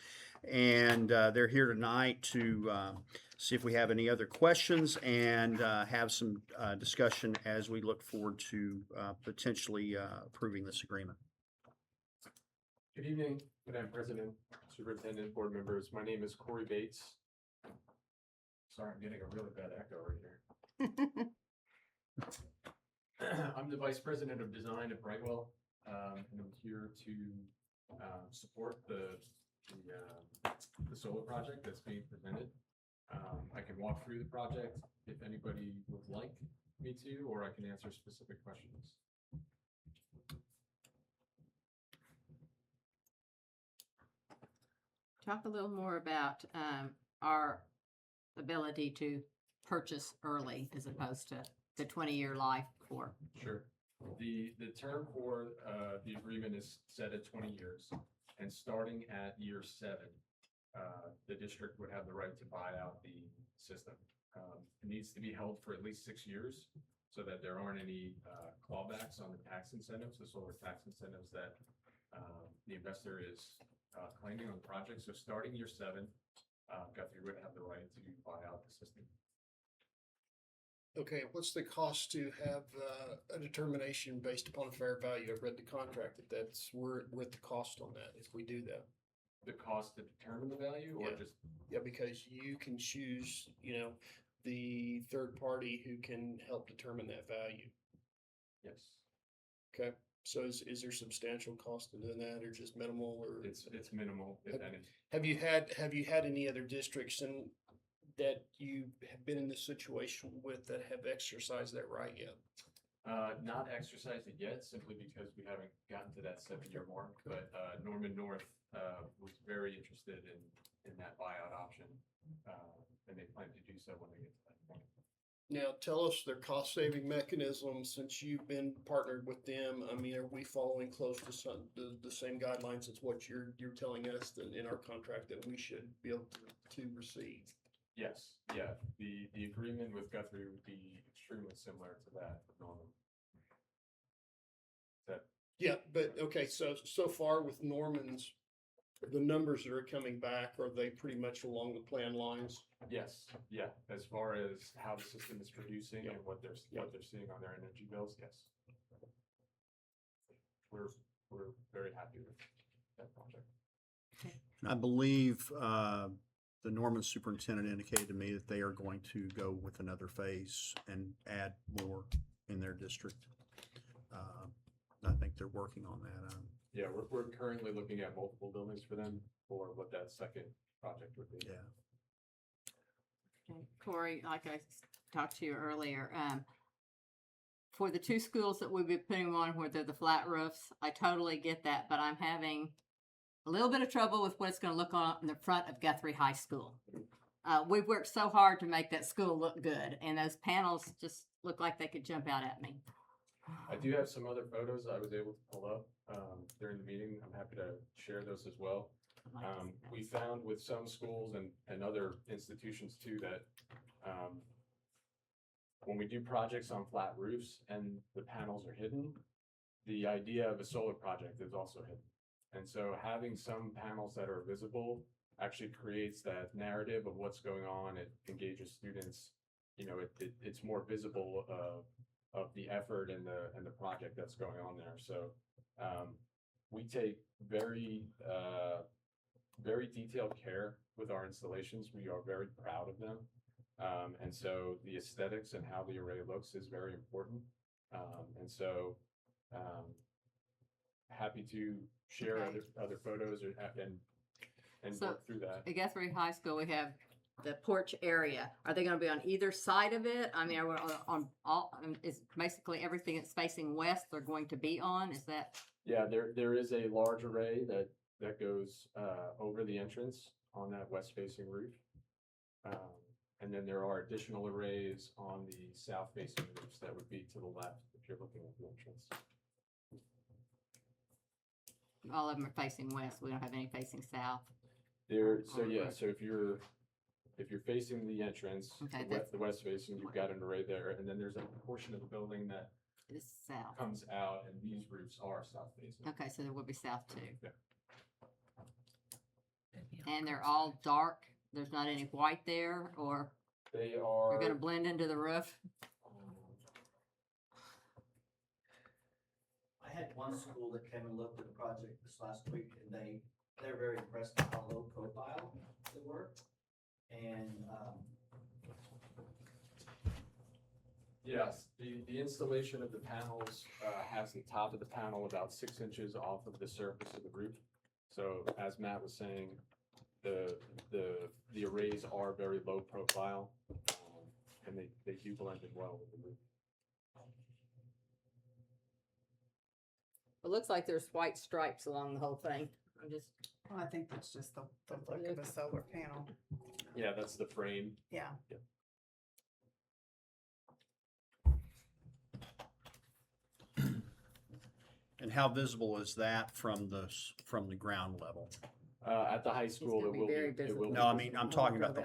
And they're here tonight to see if we have any other questions and have some discussion as we look forward to potentially approving this agreement. Good evening, Madam President, Superintendent, board members. My name is Corey Bates. Sorry, I'm getting a really bad echo right here. I'm the Vice President of Design at Brightwell, and I'm here to support the solar project that's being presented. I can walk through the project if anybody would like me to, or I can answer specific questions. Talk a little more about our ability to purchase early as opposed to the 20-year life for. Sure. The term for the agreement is set at 20 years, and starting at year 7, the district would have the right to buy out the system. It needs to be held for at least 6 years so that there aren't any clawbacks on the tax incentives, the solar tax incentives that the investor is claiming on the project. So starting year 7, Guthrie would have the right to buy out the system. Okay, what's the cost to have a determination based upon fair value? I've read the contract that's we're at the cost on that if we do that. The cost to determine the value, or Yeah. just Yeah, because you can choose, the third party who can help determine that value. yes, Okay, so is there substantial cost to doing that, or just minimal, or? it's minimal, if any. Have you had any other districts that you have been in this situation with that have exercised that right yet? Not exercised it yet, simply because we haven't gotten to that 7-year mark, but Norman North was very interested in that buyout option, and they plan to do so when we get to that point. Now, tell us their cost-saving mechanism, since you've been partnered with them. I mean, are we following close to the same guidelines as what you're telling us that in our contract that we should be able to receive? Yes, yeah, the agreement with Guthrie would be extremely similar to that with Norman. Yeah, but okay, so far with Norman's, the numbers that are coming back, are they pretty much along the plan lines? Yes, yeah, as far as how the system is producing Yeah. and what they're seeing on their energy bills, yes. We're very happy with that project. I believe the Norman superintendent indicated to me that they are going to go with another phase and add more in their district. I think they're working on that. Yeah, we're currently looking at multiple buildings for them for what that second project would be. Yeah. Okay, Corey, like I talked to you earlier, for the 2 schools that we'll be putting on where they're the flat roofs, I totally get that, but I'm having a little bit of trouble with what it's gonna look on in the front of Guthrie High School. We've worked so hard to make that school look good, and those panels just look like they could jump out at me. I do have some other photos I was able to pull up during the meeting. I'm happy to share those as well. We found with some schools and other institutions too that when we do projects on flat roofs and the panels are hidden, the idea of a solar project is also hidden. And so having some panels that are visible actually creates that narrative of what's going on. It engages students. You know, it's more visible of the effort and the project that's going on there. So we take very detailed care with our installations. We are very proud of them. And so the aesthetics and how the array looks is very important. And so happy to share Okay. other photos and So, work through that. At Guthrie High School, we have the porch area. Are they gonna be on either side of it? I mean, are we on all, is basically everything that's facing west they're going to be on? Is that? Yeah, there is a large array that goes over the entrance on that west facing roof. And then there are additional arrays on the south facing roofs that would be to the left if you're looking at the entrance. All of them are facing west. We don't have any facing south. So if you're facing the entrance, Okay, the west facing, you've got an array there, and then there's a portion of the building that It's south. comes out, and these roofs are south facing. Okay, so there will be south too. Yeah. And they're all dark. There's not any white there, or They they're are. gonna blend into the roof. I had one school that came and looked at the project this last week, and they're very impressed with how low profile they were. And, Yes, the installation of the panels has the top of the panel about 6 inches off of the surface of the roof. So as Matt was saying, the arrays are very low profile, and they do blend in well with the roof. It looks like there's white stripes along the whole thing. I'm just, Well, I think that's just the look of the solar panel. Yeah, that's the frame. Yeah. And how visible is that from the ground level? At the high school, gonna it be will very be. It visible. will be No, I visible. mean, I'm talking about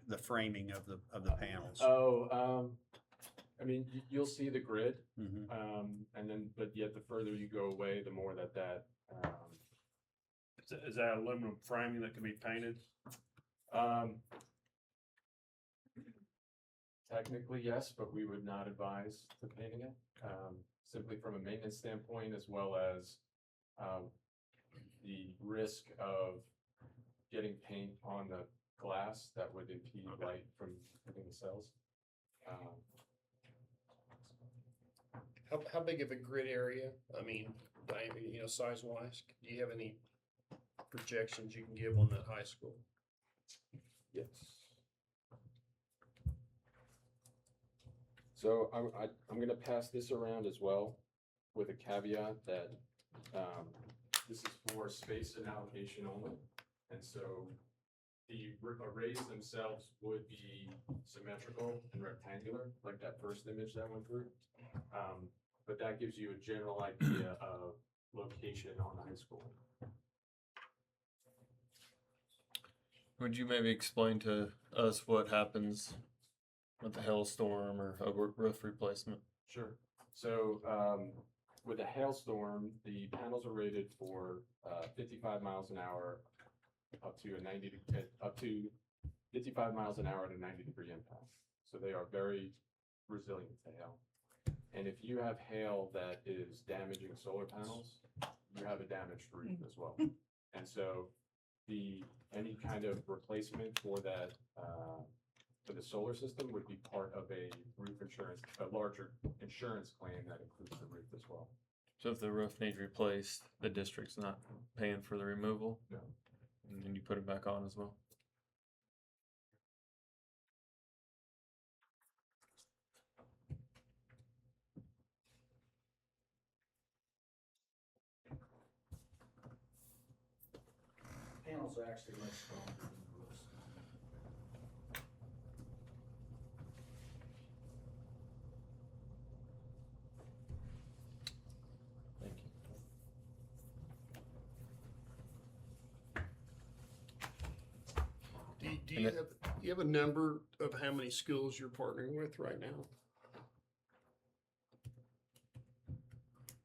the framing of the panels. I mean, you'll see the grid, Mhm. and then, but yet the further you go away, the more that. Is that aluminum framing that can be painted? Technically, yes, but we would not advise the painting it, simply from a maintenance standpoint, as well as, the risk of getting paint on the glass that would impede light from hitting the cells. How big of a grid area? I mean, diameter, size wise, do you have any projections you can give on that high school? Yes. So I'm gonna pass this around as well with a caveat that, this is for space and allocation only. And so the arrays themselves would be symmetrical and rectangular, like that first image that went through. But that gives you a general idea of location on the high school. Would you maybe explain to us what happens with a hailstorm or a roof replacement? Sure. So, with a hailstorm, the panels are rated for 55 miles an hour up to 55 miles an hour at a 90-degree impact. So they are very resilient to hail. And if you have hail that is damaging solar panels, you have a damaged roof as well. And so any kind of replacement for that, for the solar system would be part of a roof insurance, a larger insurance claim that includes the roof as well. So if the roof needs replaced, the district's not paying for the removal? No. And then you put it back on as well? models are actually much stronger than the rules. Thank you. Do you have a number of how many schools you're partnering with right now?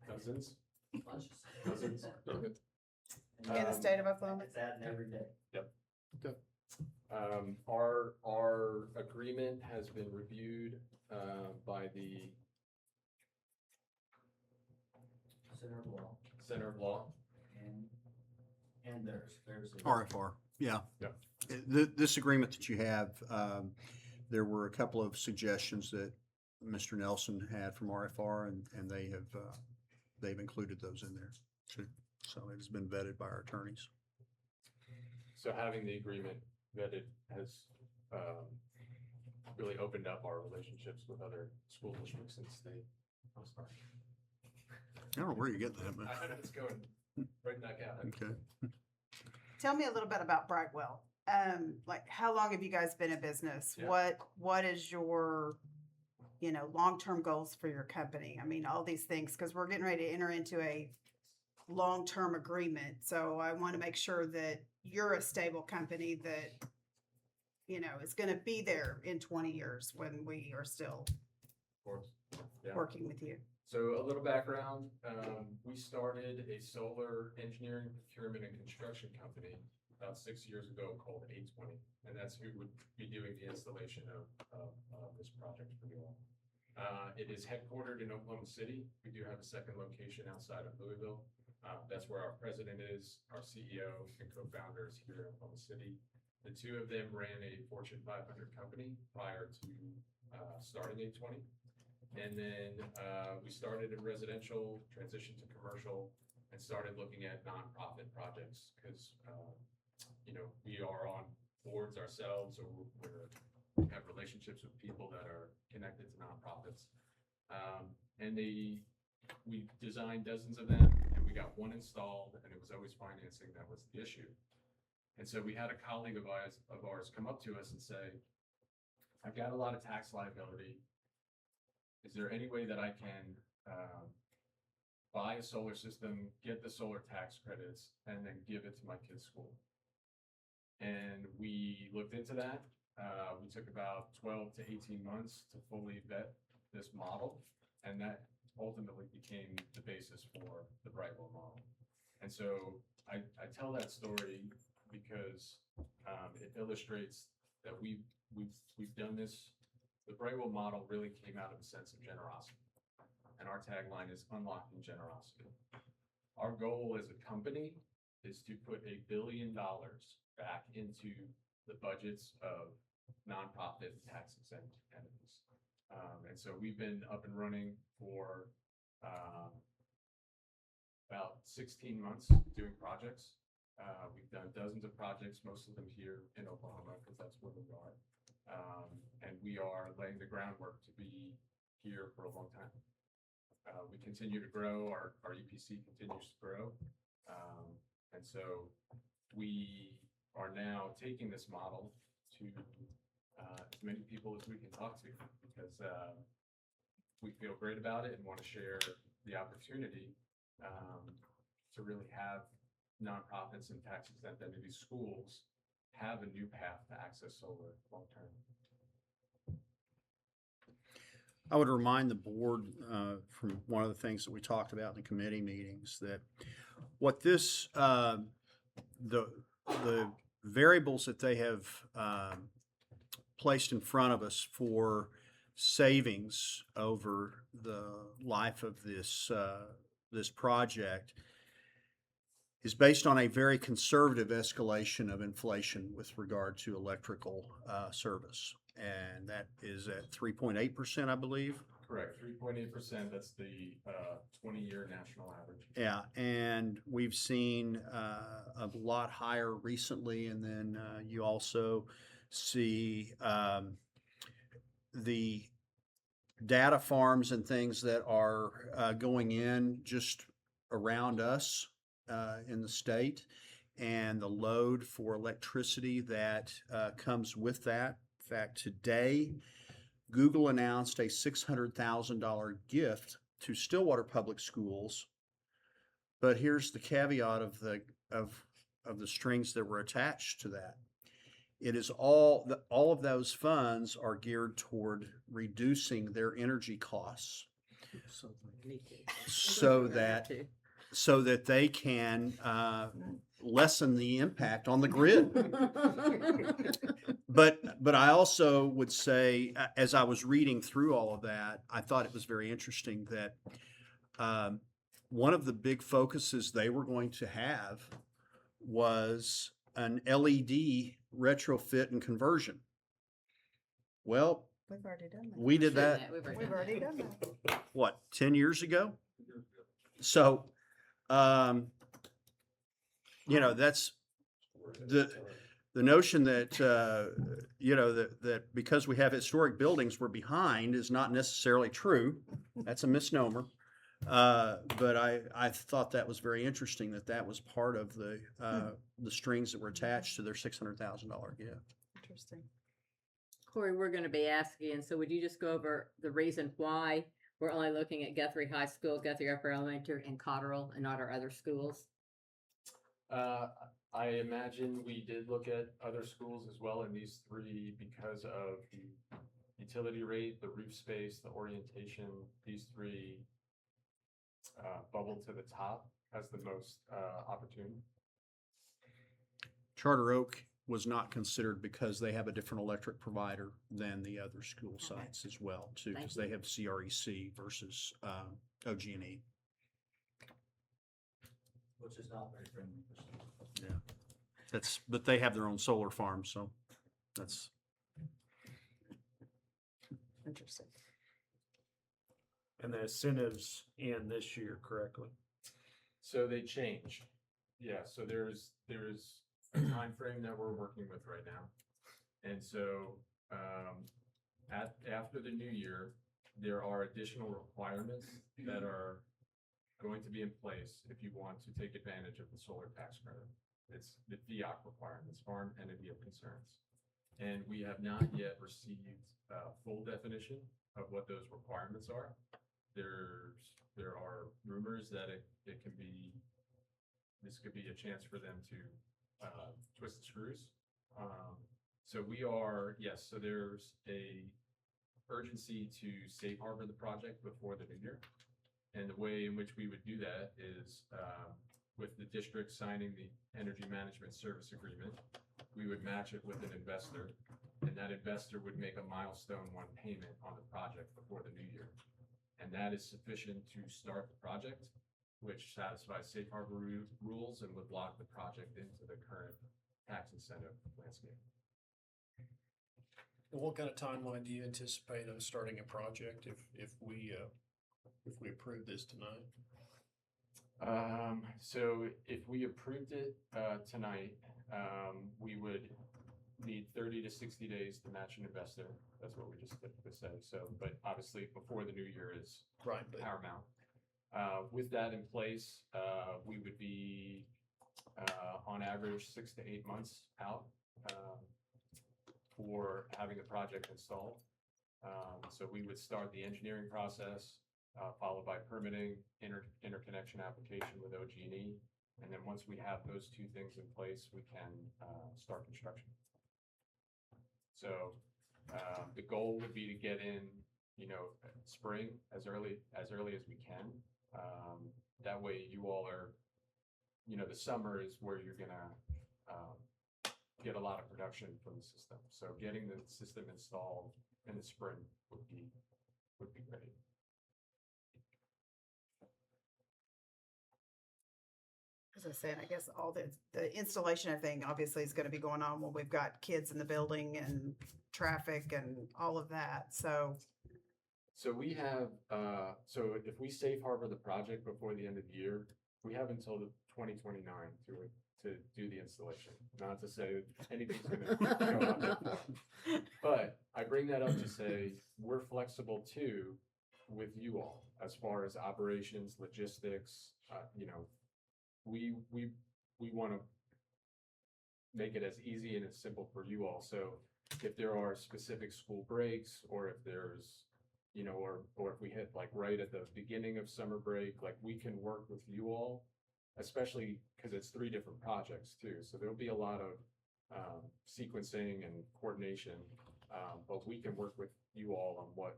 Dozens? Bunches. Dozens. Okay. In the state of Oklahoma? It's adding every day. Our agreement has been reviewed, by the Center of Law Center of Law. and theirs. RFR, yeah. Yep. This agreement that you have, there were a couple of suggestions that Mr. Nelson had from RFR, and they've included those in there too. So it has been vetted by our attorneys. So having the agreement vetted has, really opened up our relationships with other school districts in the state. I'm sorry. I don't know where you get that, but, I know it's going right back out. okay. Tell me a little bit about Bragwell. Like, how long have you guys been in business? Yeah. What is your, long-term goals for your company? I mean, all these things, because we're getting ready to enter into a long-term agreement. So I want to make sure that you're a stable company that, is going to be there in 20 years when we are still Of course. Yeah. working with you. So a little background, we started a solar engineering, procurement, and construction company about 6 years ago called 820. And that's who would be doing the installation of this project for you all. It is headquartered in Oklahoma City. We do have a second location outside of Louisville. That's where our president is, our CEO and co-founder is here in Oklahoma City. The two of them ran a Fortune 500 company prior to starting 820. And then we started in residential, transitioned to commercial, and started looking at nonprofit projects because, we are on boards ourselves, or we have relationships with people that are connected to nonprofits. And we designed dozens of them, and we got one installed, and it was always financing that was the issue. And so we had a colleague of ours come up to us and say, I've got a lot of tax liability. Is there any way that I can buy a solar system, get the solar tax credits, and then give it to my kid's school? And we looked into that. We took about 12 to 18 months to fully vet this model, and that ultimately became the basis for the Brightwell model. And so I tell that story because it illustrates that we've done this. The Brightwell model really came out of a sense of generosity, and our tagline is unlocking generosity. Our goal as a company is to put $1 billion back into the budgets of nonprofit tax-exempt entities. And so we've been up and running for about 16 months doing projects. We've done dozens of projects, most of them here in Oklahoma, because that's where we are. And we are laying the groundwork to be here for a long time. We continue to grow, our EPC continues to grow. And so we are now taking this model to as many people as we can talk to, because we feel great about it and want to share the opportunity to really have nonprofits and tax-exempt entities, schools, have a new path to access solar long-term. I would remind the board from one of the things that we talked about in the committee meetings that what this, the variables that they have placed in front of us for savings over the life of this project is based on a very conservative escalation of inflation with regard to electrical service. And that is at 3.8%, I believe. Correct, 3.8%. That's the 20-year national average. Yeah, and we've seen a lot higher recently, and then you also see the data farms and things that are going in just around us in the state. and the load for electricity that comes with that. In fact, today, Google announced a $600,000 gift to Stillwater Public Schools. But here's the caveat of the strings that were attached to that. It is all of those funds are geared toward reducing their energy costs so that they can lessen the impact on the grid. But I also would say, as I was reading through all of that, I thought it was very interesting that one of the big focuses they were going to have was an LED retrofit and conversion. Well, We've already done that. we did that, We've already done that. what, 10 years ago? So, that's the notion that, that because we have historic buildings, we're behind is not necessarily true. That's a misnomer. But I thought that was very interesting that was part of the strings that were attached to their $600,000 gift. Interesting. Corey, we're gonna be asking, so would you just go over the reason why we're only looking at Guthrie High School, Guthrie Upper Elementary, and Cotterill, and not our other schools? I imagine we did look at other schools as well in these three because of the utility rate, the roof space, the orientation. These three bubble to the top as the most opportune. Charter Oak was not considered because they have a different electric provider than the other school sites as well, too, Thank because they have CREC versus OG&E. Which is not very friendly. Yeah, but they have their own solar farm, so that's. Interesting. And the incentives end this year, correctly? So they change. Yeah, so there's a time frame that we're working with right now. And so after the new year, there are additional requirements that are going to be in place if you want to take advantage of the solar tax credit. It's the FEOC requirements, Foreign Entity of Concerns. And we have not yet received full definition of what those requirements are. There are rumors that this could be a chance for them to twist the screws. So so there's a urgency to safe harbor the project before the new year. And the way in which we would do that is with the district signing the energy management service agreement, we would match it with an investor, and that investor would make a milestone one payment on the project before the new year. And that is sufficient to start the project, which satisfies safe harbor rules and would lock the project into the current tax incentive landscape. What kind of timeline do you anticipate on starting a project if we approve this tonight? So if we approved it tonight, we would need 30 to 60 days to match an investor. That's what we just typically say. So, but obviously before the new year is paramount. With that in place, we would be on average 6 to 8 months out for having the project installed. So we would start the engineering process, followed by permitting, interconnection application with OG&E. And then once we have those two things in place, we can start construction. So the goal would be to get in, spring as early as we can. That way you all are, the summer is where you're gonna get a lot of production from the system. So getting the system installed in the spring would be great. As I said, I guess all the installation thing obviously is going to be going on when we've got kids in the building and traffic and all of that. So we have, so if we safe harbor the project before the end of the year, we have until 2029 to do the installation. Not to say anything's gonna go up before. But I bring that up to say, we're flexible too with you all as far as operations, logistics, we want to make it as easy and as simple for you all. So if there are specific school breaks, or if there's, or if we hit like right at the beginning of summer break, like we can work with you all, especially because it's 3 different projects too. So there'll be a lot of sequencing and coordination, but we can work with you all on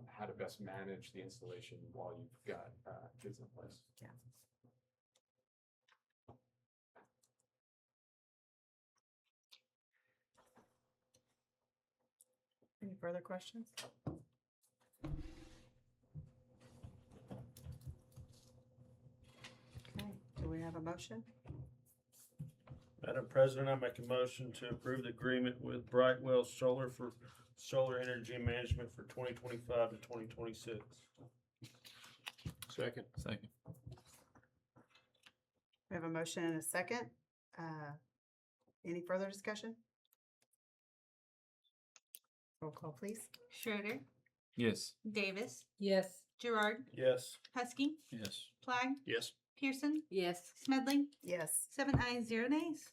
how to best manage the installation while you've got kids in place. Yeah. Any further questions? Okay, do we have a motion? Madam President, I make a motion to approve the agreement with Brightwell Solar for solar energy management for 2025 to 2026. Second. Second. We have a motion and a second. Any further discussion? Roll call, please. Schroeder, Yes. Davis, Yes. Gerard, Yes. Husky, Yes. Flag, Yes. Pearson, Yes. Smedley, Yes, 7 ayes, 0 nays.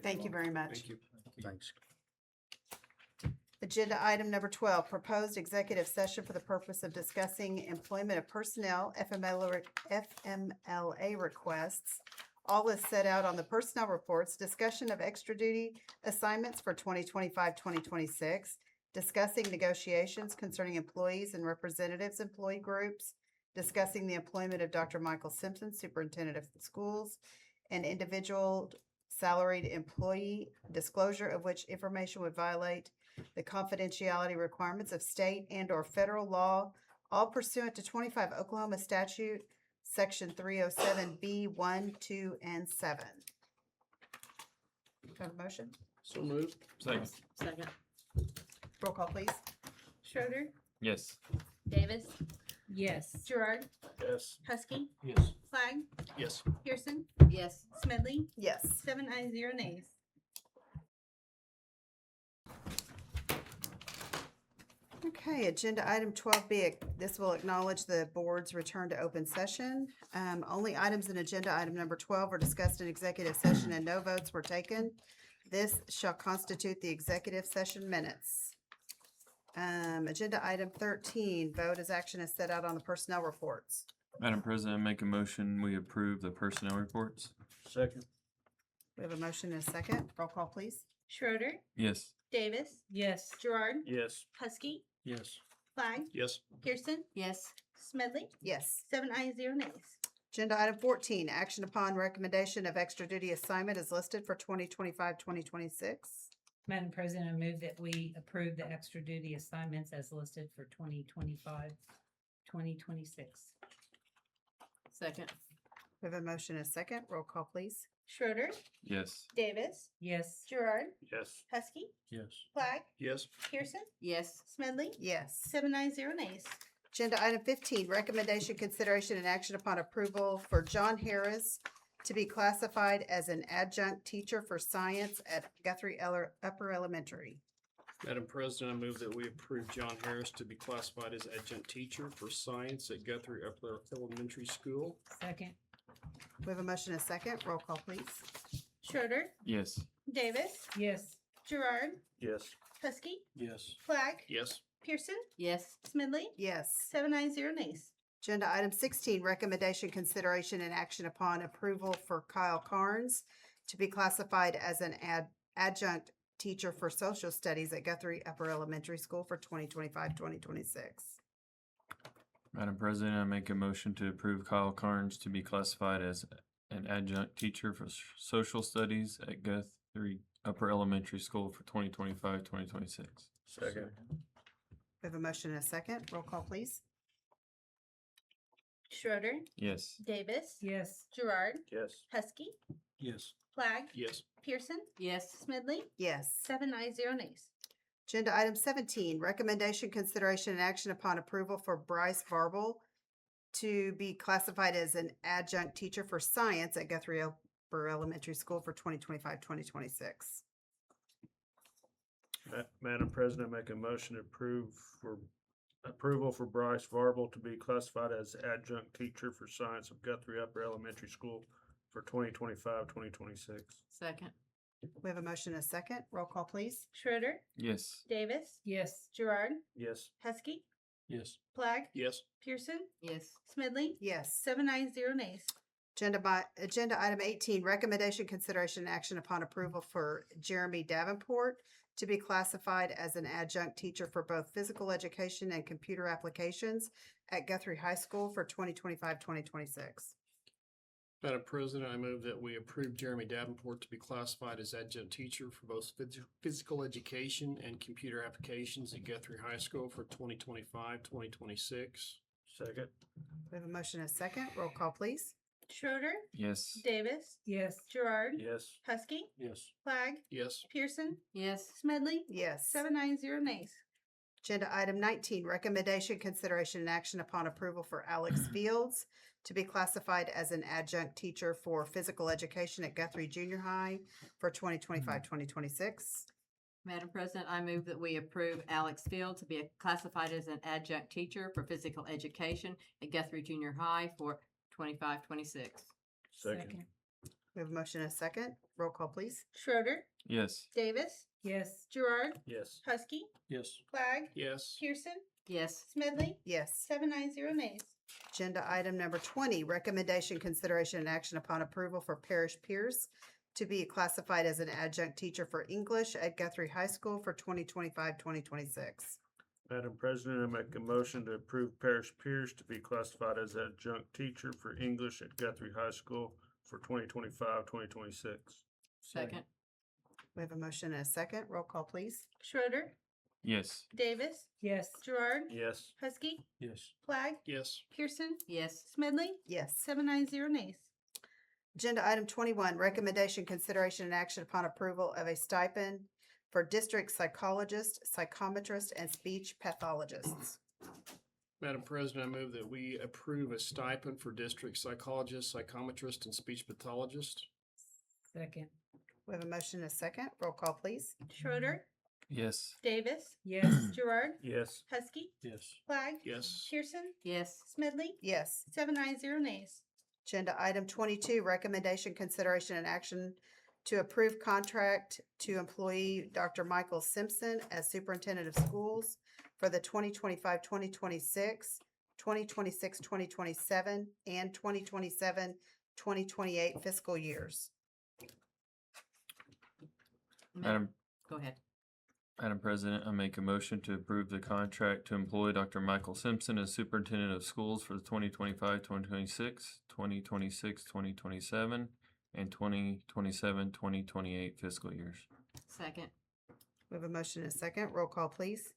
thank you very much. Thank you. Thanks. Agenda item number 12, proposed executive session for the purpose of discussing employment of personnel, FMLA requests. All is set out on the personnel reports, discussion of extra duty assignments for 2025-2026, discussing negotiations concerning employees and representatives employee groups, discussing the employment of Dr. Michael Simpson, Superintendent of Schools, an individual salaried employee, disclosure of which information would violate the confidentiality requirements of state and or federal law, all pursuant to 25 Oklahoma statute, section 307B 1, 2, and 7. Have a motion? So moved. Second. Second. Roll call, please. Schroeder, Yes. Davis, Yes. Gerard, Yes. Husky, Yes. Flag, Yes. Pearson, Yes. Smedley, Yes. 7 ayes, 0 nays. Okay, agenda item 12B, this will acknowledge the board's return to open session. Only items in agenda item number 12 were discussed in executive session and no votes were taken. This shall constitute the executive session minutes. Agenda item 13, vote as action is set out on the personnel reports. Madam President, I make a motion, we approve the personnel reports. Second. We have a motion and a second. Roll call, please. Schroeder, Yes. Davis, Yes. Gerard, Yes. Husky, Yes. Flag, Yes. Pearson, Yes. Smedley, Yes. 7 ayes, 0 nays. Agenda item 14, action upon recommendation of extra duty assignment is listed for 2025-2026. Madam President, I move that we approve the extra duty assignments as listed for 2025-2026. Second. We have a motion and a second. Roll call, please. Schroeder, Yes. Davis, Yes. Gerard, Yes. Husky, Yes. Flag, Yes. Pearson, Yes. Smedley, Yes. 7 ayes, 0 nays. Agenda item 15, recommendation, consideration, and action upon approval for John Harris to be classified as an adjunct teacher for science at Guthrie Upper Elementary. Madam President, I move that we approve John Harris to be classified as adjunct teacher for science at Guthrie Upper Elementary School. Second. We have a motion and a second. Roll call, please. Schroeder, Yes. Davis, Yes. Gerard, Yes. Husky, Yes. Flag, Yes. Pearson, Yes. Smedley, Yes. 7 ayes, 0 nays. Agenda item 16, recommendation, consideration, and action upon approval for Kyle Carnes to be classified as an adjunct teacher for social studies at Guthrie Upper Elementary School for 2025-2026. Madam President, I make a motion to approve Kyle Carnes to be classified as an adjunct teacher for social studies at Guthrie Upper Elementary School for 2025-2026. Second. We have a motion and a second. Roll call, please. Schroeder, Yes. Davis, Yes. Gerard, Yes. Husky, Yes. Flag, Yes. Pearson, Yes. Smedley, Yes. 7 ayes, 0 nays. Agenda item 17, recommendation, consideration, and action upon approval for Bryce Varble to be classified as an adjunct teacher for science at Guthrie Upper Elementary School for 2025-2026. Madam President, I make a motion to approval for Bryce Varble to be classified as adjunct teacher for science of Guthrie Upper Elementary School for 2025-2026. Second. We have a motion and a second. Roll call, please. Schroeder, Yes. Davis, Yes. Gerard, Yes. Heskey, Yes. Flag, Yes. Pearson, Yes. Smedley, Yes. 790 nays. Agenda item 18, recommendation, consideration, and action upon approval for Jeremy Davenport to be classified as an adjunct teacher for both physical education and computer applications at Guthrie High School for 2025-2026. Madam President, I move that we approve Jeremy Davenport to be classified as adjunct teacher for both physical education and computer applications at Guthrie High School for 2025-2026. Second. We have a motion and a second. Roll call, please. Schroeder, Yes. Davis, Yes. Gerard, Yes. Heskey, Yes. Flag, Yes. Pearson, Yes. Smedley, Yes. 790 nays. Agenda item 19, recommendation, consideration, and action upon approval for Alex Fields to be classified as an adjunct teacher for physical education at Guthrie Junior High for 2025-2026. Madam President, I move that we approve Alex Field to be classified as an adjunct teacher for physical education at Guthrie Junior High for 25-26. Second. We have a motion and a second. Roll call, please. Schroeder, Yes. Davis, Yes. Gerard, Yes. Heskey, Yes. Flag, Yes. Pearson, Yes. Smedley, Yes. 790 nays. Agenda item number 20, recommendation, consideration, and action upon approval for Parrish Pierce to be classified as an adjunct teacher for English at Guthrie High School for 2025-2026. Madam President, I make a motion to approve Parrish Pierce to be classified as adjunct teacher for English at Guthrie High School for 2025-2026. Second. We have a motion and a second. Roll call, please. Schroeder, Yes. Davis, Yes. Gerard, Yes. Heskey, Yes. Flag, Yes. Pearson, Yes. Smedley, Yes. 790 nays. Agenda item 21, recommendation, consideration, and action upon approval of a stipend for district psychologist, psychometrist, and speech pathologists. Madam President, I move that we approve a stipend for district psychologist, psychometrist, and speech pathologist. Second. We have a motion and a second. Roll call, please. Schroeder, Yes. Davis, Yes. Gerard, Yes. Heskey, Yes. Flag, Yes. Pearson, Yes. Smedley, Yes. 790 nays. Agenda item 22, recommendation, consideration, and action to approve contract to employee Dr. Michael Simpson as superintendent of schools for the 2025-2026, 2026-2027, and 2027-2028 fiscal years. Madam Go ahead. Madam President, I make a motion to approve the contract to employ Dr. Michael Simpson as superintendent of schools for the 2025-2026, 2026-2027, and 2027-2028 fiscal years. Second. We have a motion and a second. Roll call, please.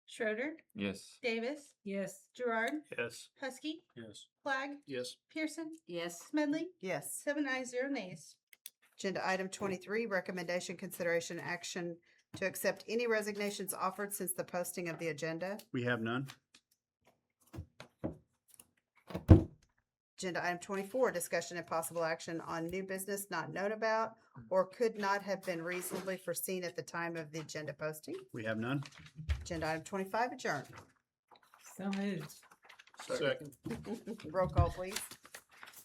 Schroeder, Yes. Davis, Yes. Gerard, Yes. Heskey, Yes. Flag, Yes. Pearson, Yes. Smedley, Yes. 790 nays. Agenda item 23, recommendation, consideration, action to accept any resignations offered since the posting of the agenda. We have none. Agenda item 24, discussion and possible action on new business not known about or could not have been reasonably foreseen at the time of the agenda posting. We have none. Agenda item 25, adjourned. So moved. Second. Roll call, please.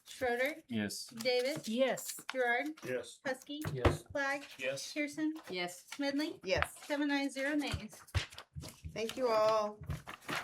Schroeder, Yes. Davis, Yes. Gerard, Yes. Heskey, Yes. Flag, Yes. Pearson, Yes. Smedley, Yes. 790 nays. Thank you all.